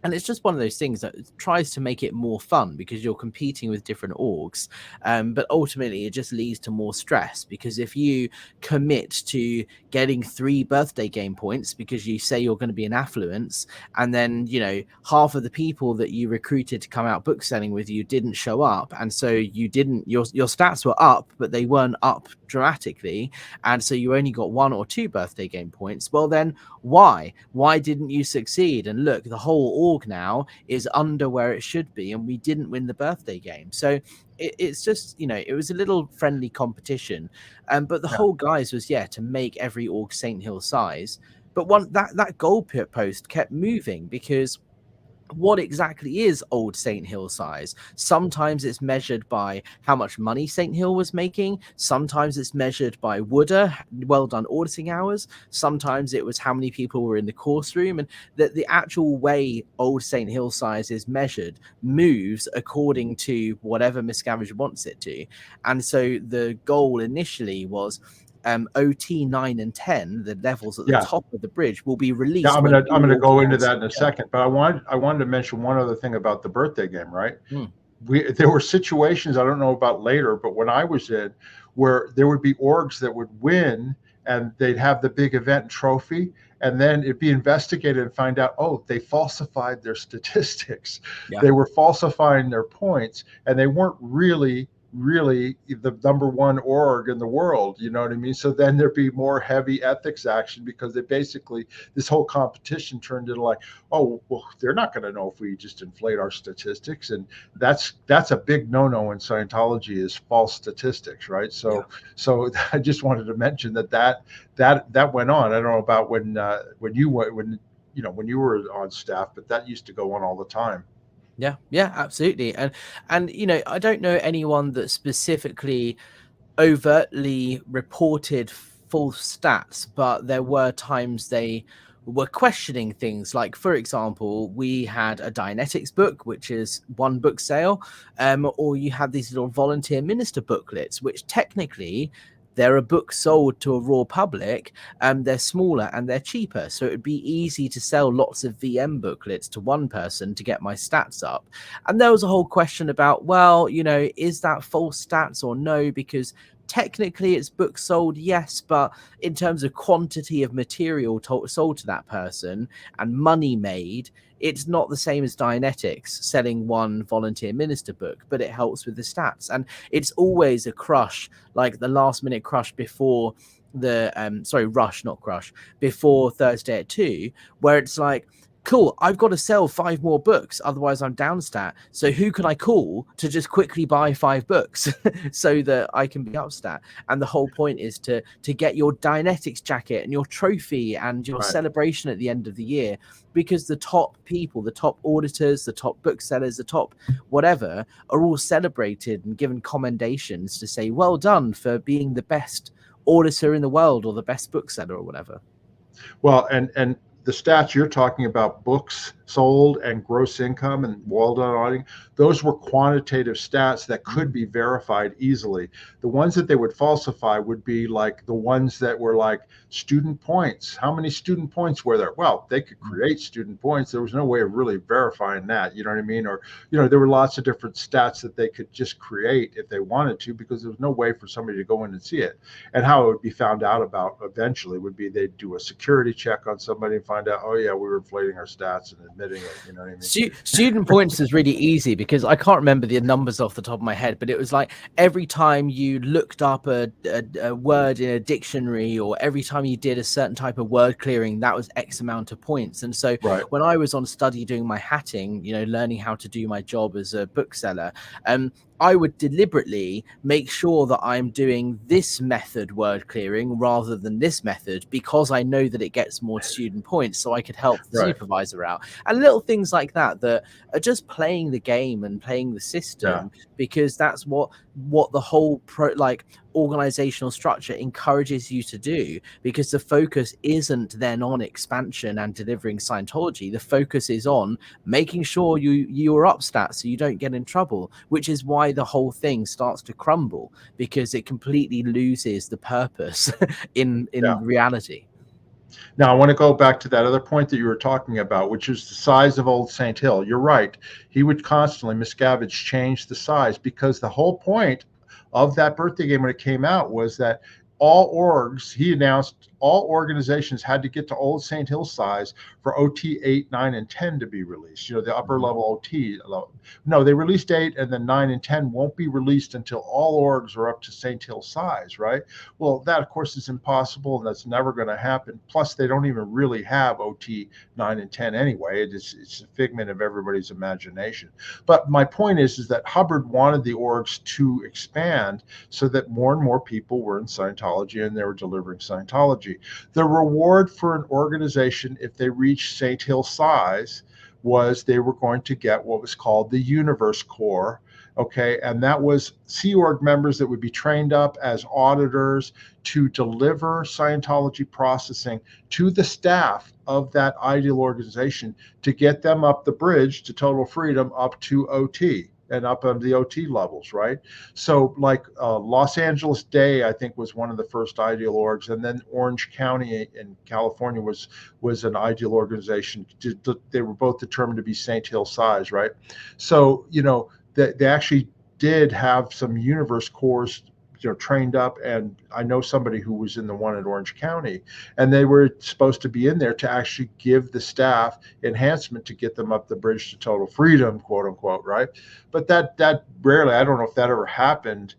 And it's just one of those things that tries to make it more fun because you're competing with different orgs. But ultimately, it just leads to more stress, because if you commit to getting 3 birthday game points because you say you're going to be in affluence, and then, you know, half of the people that you recruited to come out book selling with you didn't show up. And so you didn't, your stats were up, but they weren't up dramatically. And so you only got 1 or 2 birthday game points. Well, then why didn't you succeed? And look, the whole org now is under where it should be, and we didn't win the birthday game. So it's just, you know, it was a little friendly competition, but the whole guise was to make every org Saint Hill size. But that goal post kept moving, because what exactly is old Saint Hill size? Sometimes it's measured by how much money Saint Hill was making. Sometimes it's measured by Wooder, well done auditing hours. Sometimes it was how many people were in the course room. And the actual way old Saint Hill size is measured moves according to whatever Miscavige wants it to. And so the goal initially was OT 9 and 10, the levels at the top of the bridge, will be released. Yeah, I'm gonna go into that in a second, but I wanted to mention one other thing about the birthday game, right? There were situations, I don't know about later, but when I was in, where there would be orgs that would win and they'd have the big event and trophy, and then it'd be investigated and find out, oh, they falsified their statistics. They were falsifying their points, and they weren't really the #1 org in the world, you know what I mean? So then there'd be more heavy ethics action, because they basically, this whole competition turned into like, oh, well, they're not going to know if we just inflate our statistics. And that's a big no-no in Scientology, is false statistics, right? So I just wanted to mention that went on. I don't know about when you were on staff, but that used to go on all the time. Yeah, absolutely. And you know, I don't know anyone that specifically overtly reported false stats, but there were times they were questioning things. Like, for example, we had a Dianetics book, which is 1 book sale, or you had these little volunteer minister booklets, which technically they're a book sold to a raw public, and they're smaller and they're cheaper. So it would be easy to sell lots of VM booklets to one person to get my stats up. And there was a whole question about, well, you know, is that false stats or no? Because technically it's book sold, yes, but in terms of quantity of material sold to that person and money made, it's not the same as Dianetics selling 1 volunteer minister book, but it helps with the stats. And it's always a crush, like the last minute crush before the rush, not crush, before Thursday at 2, where it's like, cool, I've got to sell 5 more books, otherwise I'm downstat. So who can I call to just quickly buy 5 books so that I can be upstat? And the whole point is to get your Dianetics jacket and your trophy and your celebration at the end of the year, because the top people, the top auditors, the top booksellers, the top whatever, are all celebrated and given commendations to say, well done for being the best auditor in the world or the best bookseller or whatever. Well, and the stats you're talking about, books sold and gross income and well done auditing, those were quantitative stats that could be verified easily. The ones that they would falsify would be like the ones that were like student points. How many student points were there? Well, they could create student points. There was no way of really verifying that, you know what I mean? Or, you know, there were lots of different stats that they could just create if they wanted to, because there was no way for somebody to go in and see it. And how it would be found out about eventually would be they'd do a security check on somebody and find out, oh yeah, we were inflating our stats, and admitting it. You know what I mean? Student points is really easy because I can't remember the numbers off the top of my head, but it was like every time you looked up a word in a dictionary, or every time you did a certain type of word clearing, that was X amount of points. And so Right. when I was on study doing my hatting, learning how to do my job as a bookseller, I would deliberately make sure that I'm doing this method word clearing rather than this method, because I know that it gets more student points, so I could help the Right. supervisor out. And little things like that are just playing the game and playing the system, because that's what the whole organizational structure encourages you to do, because the focus isn't then on expansion and delivering Scientology. The focus is on making sure you're up stats so you don't get in trouble, which is why the whole thing starts to crumble, because it completely loses the purpose in reality. Now, I want to go back to that other point that you were talking about, which is the size of Old St. Hill. You're right. He would constantly, Miscavige, change the size, because the whole point of that birthday game when it came out was that all orgs, he announced all organizations had to get to Old St. Hill size for OT 8, 9, and 10 to be released. The upper level OT. No, they released 8, and then 9 and 10 won't be released until all orgs are up to St. Hill size, right? Well, that, of course, is impossible, and that's never going to happen. Plus, they don't even really have OT 9 and 10 anyway. It's a figment of everybody's imagination. But my point is that Hubbard wanted the orgs to expand so that more and more people were in Scientology and they were delivering Scientology. The reward for an organization, if they reached St. Hill size, was they were going to get what was called the Universe Corps. Okay, and that was Sea Org members that would be trained up as auditors to deliver Scientology processing to the staff of that ideal organization to get them up the bridge to total freedom, up to OT and up on the OT levels, right? So like Los Angeles Day, I think, was one of the first ideal orgs, and then Orange County in California was an ideal organization. They were both determined to be St. Hill size, right? So, they actually did have some Universe Corps trained up, and I know somebody who was in the one at Orange County, and they were supposed to be in there to actually give the staff enhancement to get them up the bridge to total freedom, quote unquote, right? But that rarely, I don't know if that ever happened,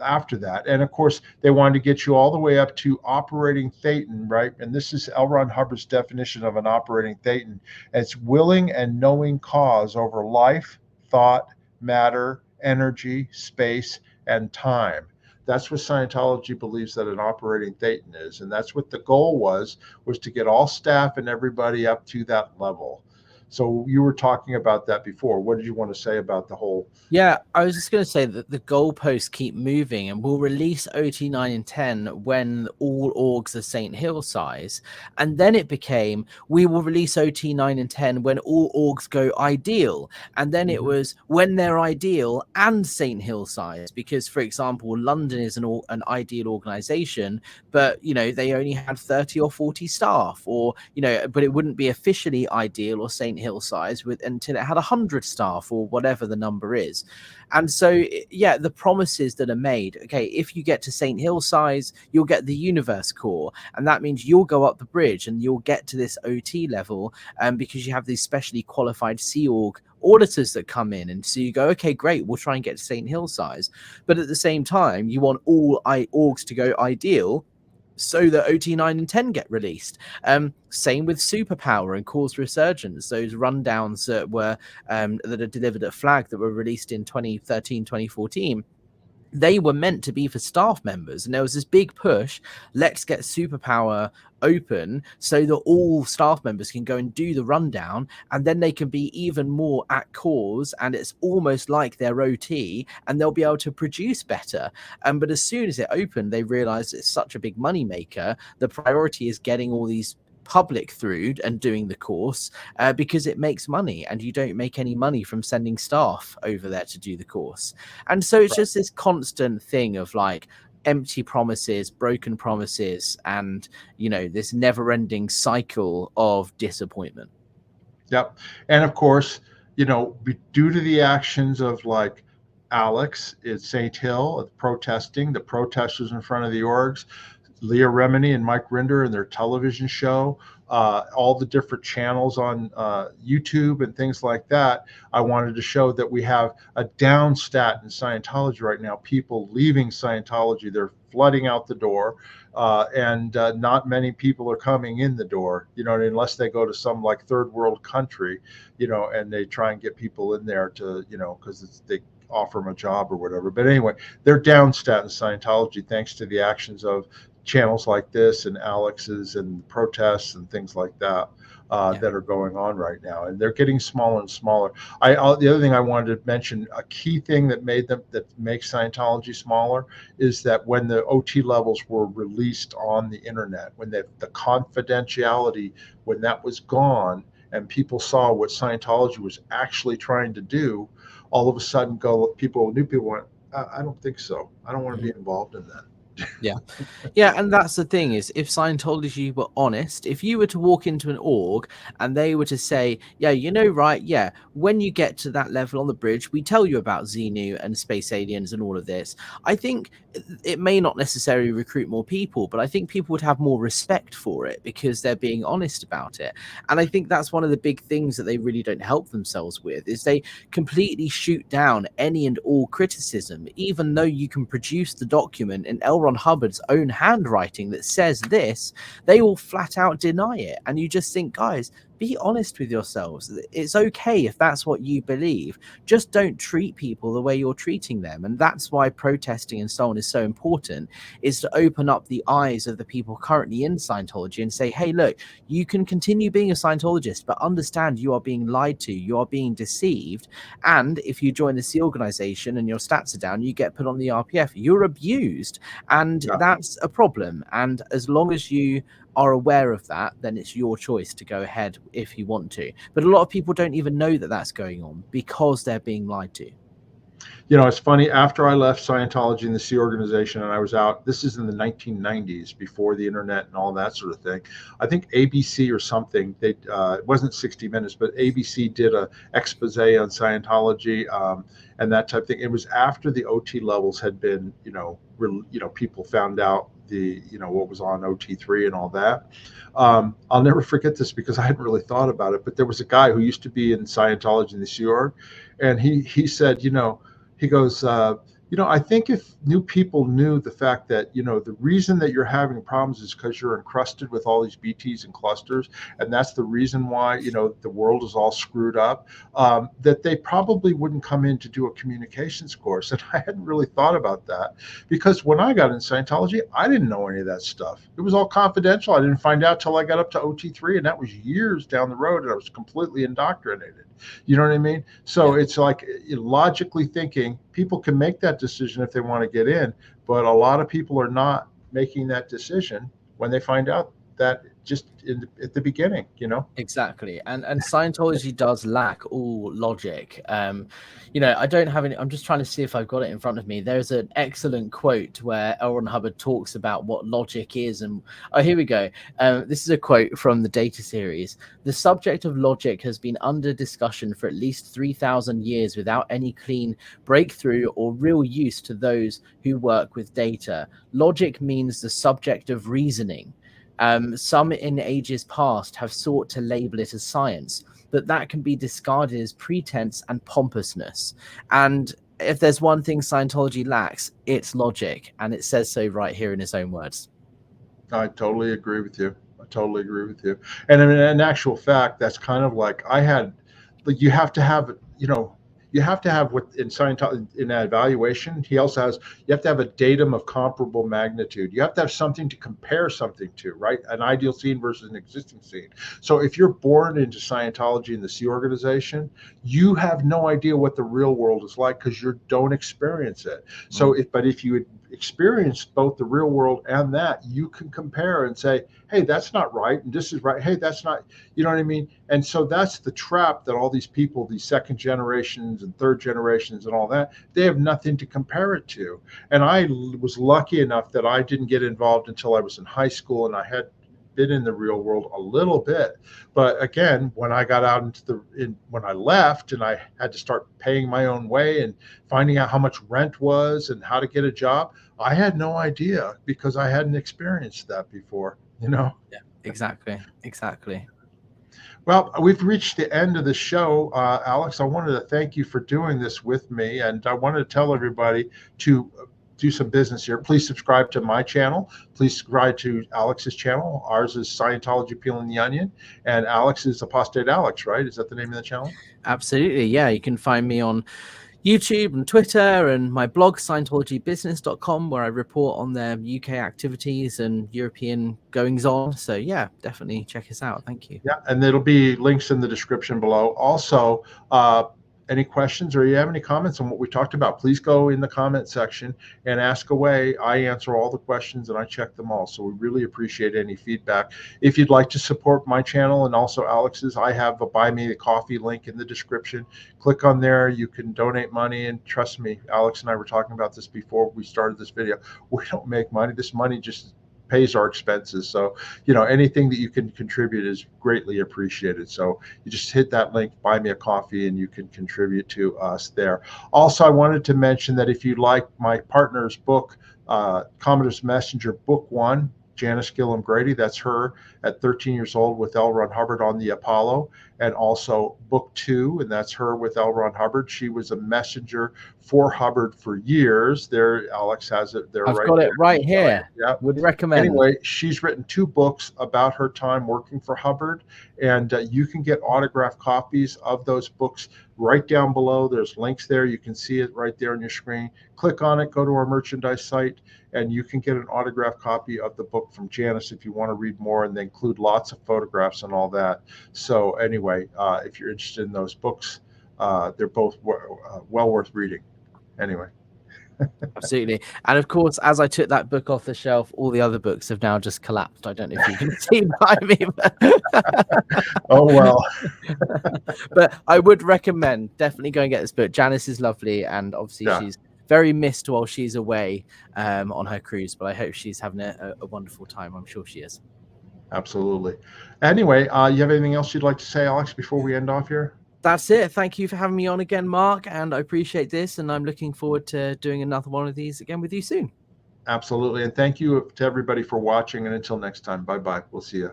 after that. And of course, they wanted to get you all the way up to operating thetan, right? And this is L. Ron Hubbard's definition of an operating thetan. It's willing and knowing cause over life, thought, matter, energy, space, and time. That's what Scientology believes that an operating thetan is. And that's what the goal was to get all staff and everybody up to that level. So you were talking about that before. What did you want to say about the whole? Yeah, I was just going to say that the goalposts keep moving, and we'll release OT 9 and 10 when all orgs are St. Hill size. And then it became, we will release OT 9 and 10 when all orgs go ideal. And then it was when they're ideal and St. Hill size. Because, for example, London is an ideal organization, but, they only had 30 or 40 staff, or, but it wouldn't be officially ideal or St. Hill size until it had 100 staff or whatever the number is. And so, yeah, the promises that are made, okay, if you get to St. Hill size, you'll get the Universe Corps, and that means you'll go up the bridge and you'll get to this OT level, because you have these specially qualified Sea Org auditors that come in, and so you go, okay, great, we'll try and get to St. Hill size. But at the same time, you want all orgs to go ideal, so that OT 9 and 10 get released. Same with Superpower and Cause Resurgence, those rundowns that were that are delivered at Flag that were released in 2013, 2014. They were meant to be for staff members, and there was this big push, let's get Superpower open so that all staff members can go and do the rundown, and then they can be even more at cause, and it's almost like their OT, and they'll be able to produce better. But as soon as it opened, they realized it's such a big money maker. The priority is getting all these public through and doing the course, because it makes money, and you don't make any money from sending staff over there to do the course. And so it's just this constant thing of like empty promises, broken promises, and this never-ending cycle of disappointment. Yep. And of course, due to the actions of like Alex at St. Hill, protesting, the protesters in front of the orgs, Leah Remini and Mike Rinder and their television show, all the different channels on YouTube and things like that. I wanted to show that we have a downstat in Scientology right now. People leaving Scientology, they're flooding out the door, and not many people are coming in the door, unless they go to some like third world country, and they try and get people in there to, because they offer them a job or whatever. But anyway, they're downstat in Scientology thanks to the actions of channels like this and Alex's and protests and things like that that are going on right now, and they're getting smaller and smaller. The other thing I wanted to mention, a key thing that makes Scientology smaller, is that when the OT levels were released on the internet, when the confidentiality, when that was gone, and people saw what Scientology was actually trying to do, all of a sudden, new people went, I don't think so. I don't want to be involved in that. Yeah, and that's the thing is, if Scientology were honest, if you were to walk into an org and they were to say, yeah, right, yeah, when you get to that level on the bridge, we tell you about Xenu and space aliens and all of this, I think it may not necessarily recruit more people, but I think people would have more respect for it because they're being honest about it. And I think that's one of the big things that they really don't help themselves with, is they completely shoot down any and all criticism, even though you can produce the document in L. Ron Hubbard's own handwriting that says this, they will flat out deny it. And you just think, guys, be honest with yourselves. It's okay if that's what you believe. Just don't treat people the way you're treating them. And that's why protesting and so on is so important, is to open up the eyes of the people currently in Scientology and say, hey, look, you can continue being a Scientologist, but understand you are being lied to, you are being deceived. And if you join the C organization and your stats are down, you get put on the RPF, you're abused. And that's a problem. And as long as you are aware of that, then it's your choice to go ahead if you want to. But a lot of people don't even know that that's going on because they're being lied to. It's funny, after I left Scientology and the C organization and I was out, this is in the 1990s, before the internet and all that sort of thing. I think ABC or something, it wasn't 60 Minutes, but ABC did a expose on Scientology and that type of thing. It was after the OT levels had been, people found out what was on OT3 and all that. I'll never forget this because I hadn't really thought about it, but there was a guy who used to be in Scientology in the Sea Org, and he said, he goes, I think if new people knew the fact that, the reason that you're having problems is because you're encrusted with all these BTs and clusters, and that's the reason why, the world is all screwed up, that they probably wouldn't come in to do a communications course. And I hadn't really thought about that, because when I got in Scientology, I didn't know any of that stuff. It was all confidential. I didn't find out till I got up to OT3, and that was years down the road, and I was completely indoctrinated. You know what I mean? So it's like, logically thinking, people can make that decision if they want to get in, but a lot of people are not making that decision when they find out that just at the beginning, Exactly. And Scientology does lack all logic. I don't have any, I'm just trying to see if I've got it in front of me. There's an excellent quote where L. Ron Hubbard talks about what logic is. And here we go. This is a quote from the Data series. The subject of logic has been under discussion for at least 3,000 years without any clean breakthrough or real use to those who work with data. Logic means the subject of reasoning. Some in ages past have sought to label it as science, but that can be discarded as pretense and pompousness. And if there's one thing Scientology lacks, it's logic. And it says so right here in his own words. I totally agree with you. And in actual fact, that's kind of like you have to have, you have to have what in Scientology, in that evaluation, he also has, you have to have a datum of comparable magnitude. You have to have something to compare something to, right? An ideal scene versus an existing scene. So if you're born into Scientology and the C organization, you have no idea what the real world is like because you don't experience it. So if you experienced both the real world and that, you can compare and say, hey, that's not right, and this is right. Hey, that's not, you know what I mean? And so that's the trap that all these people, these second generations and third generations and all that, they have nothing to compare it to. And I was lucky enough that I didn't get involved until I was in high school, and I had been in the real world a little bit. But again, when I got out when I left and I had to start paying my own way and finding out how much rent was and how to get a job, I had no idea because I hadn't experienced that before, Yeah, exactly. Well, we've reached the end of the show. Alex, I wanted to thank you for doing this with me. And I wanted to tell everybody to do some business here. Please subscribe to my channel. Please subscribe to Alex's channel. Ours is Scientology Peeling the Onion. And Alex is Apostate Alex, right? Is that the name of the channel? Absolutely. Yeah, you can find me on YouTube and Twitter and my blog, Scientologybusiness.com, where I report on their UK activities and European goings on. So yeah, definitely check us out. Thank you. Yeah, and there'll be links in the description below. Also, any questions or you have any comments on what we talked about, please go in the comment section and ask away. I answer all the questions and I check them all. So we really appreciate any feedback. If you'd like to support my channel and also Alex's, I have a Buy Me a Coffee link in the description. Click on there. You can donate money. And trust me, Alex and I were talking about this before we started this video. We don't make money. This money just pays our expenses. So, anything that you can contribute is greatly appreciated. So you just hit that link, Buy Me a Coffee, and you can contribute to us there. Also, I wanted to mention that if you like my partner's book, Commodore's Messenger, Book 1, Janice Gillum Grady, that's her at 13 years old with L. Ron Hubbard on the Apollo, and also Book 2, and that's her with L. Ron Hubbard. She was a messenger for Hubbard for years. There, Alex has it there. I've got it right here. Yeah, would recommend. Anyway, she's written 2 books about her time working for Hubbard, and you can get autographed copies of those books right down below. There's links there. You can see it right there on your screen. Click on it, go to our merchandise site, and you can get an autographed copy of the book from Janice if you want to read more, and they include lots of photographs and all that. So anyway, if you're interested in those books, they're both well worth reading. Anyway. Absolutely. And of course, as I took that book off the shelf, all the other books have now just collapsed. I don't know if you can see behind me. Oh, well. But I would recommend definitely go and get this book. Janice is lovely, and obviously she's very missed while she's away on her cruise, but I hope she's having a wonderful time. I'm sure she is. Absolutely. Anyway, you have anything else you'd like to say, Alex, before we end off here? That's it. Thank you for having me on again, Mark, and I appreciate this, and I'm looking forward to doing another one of these again with you soon. Absolutely. And thank you to everybody for watching, and until next time, bye-bye. We'll see you.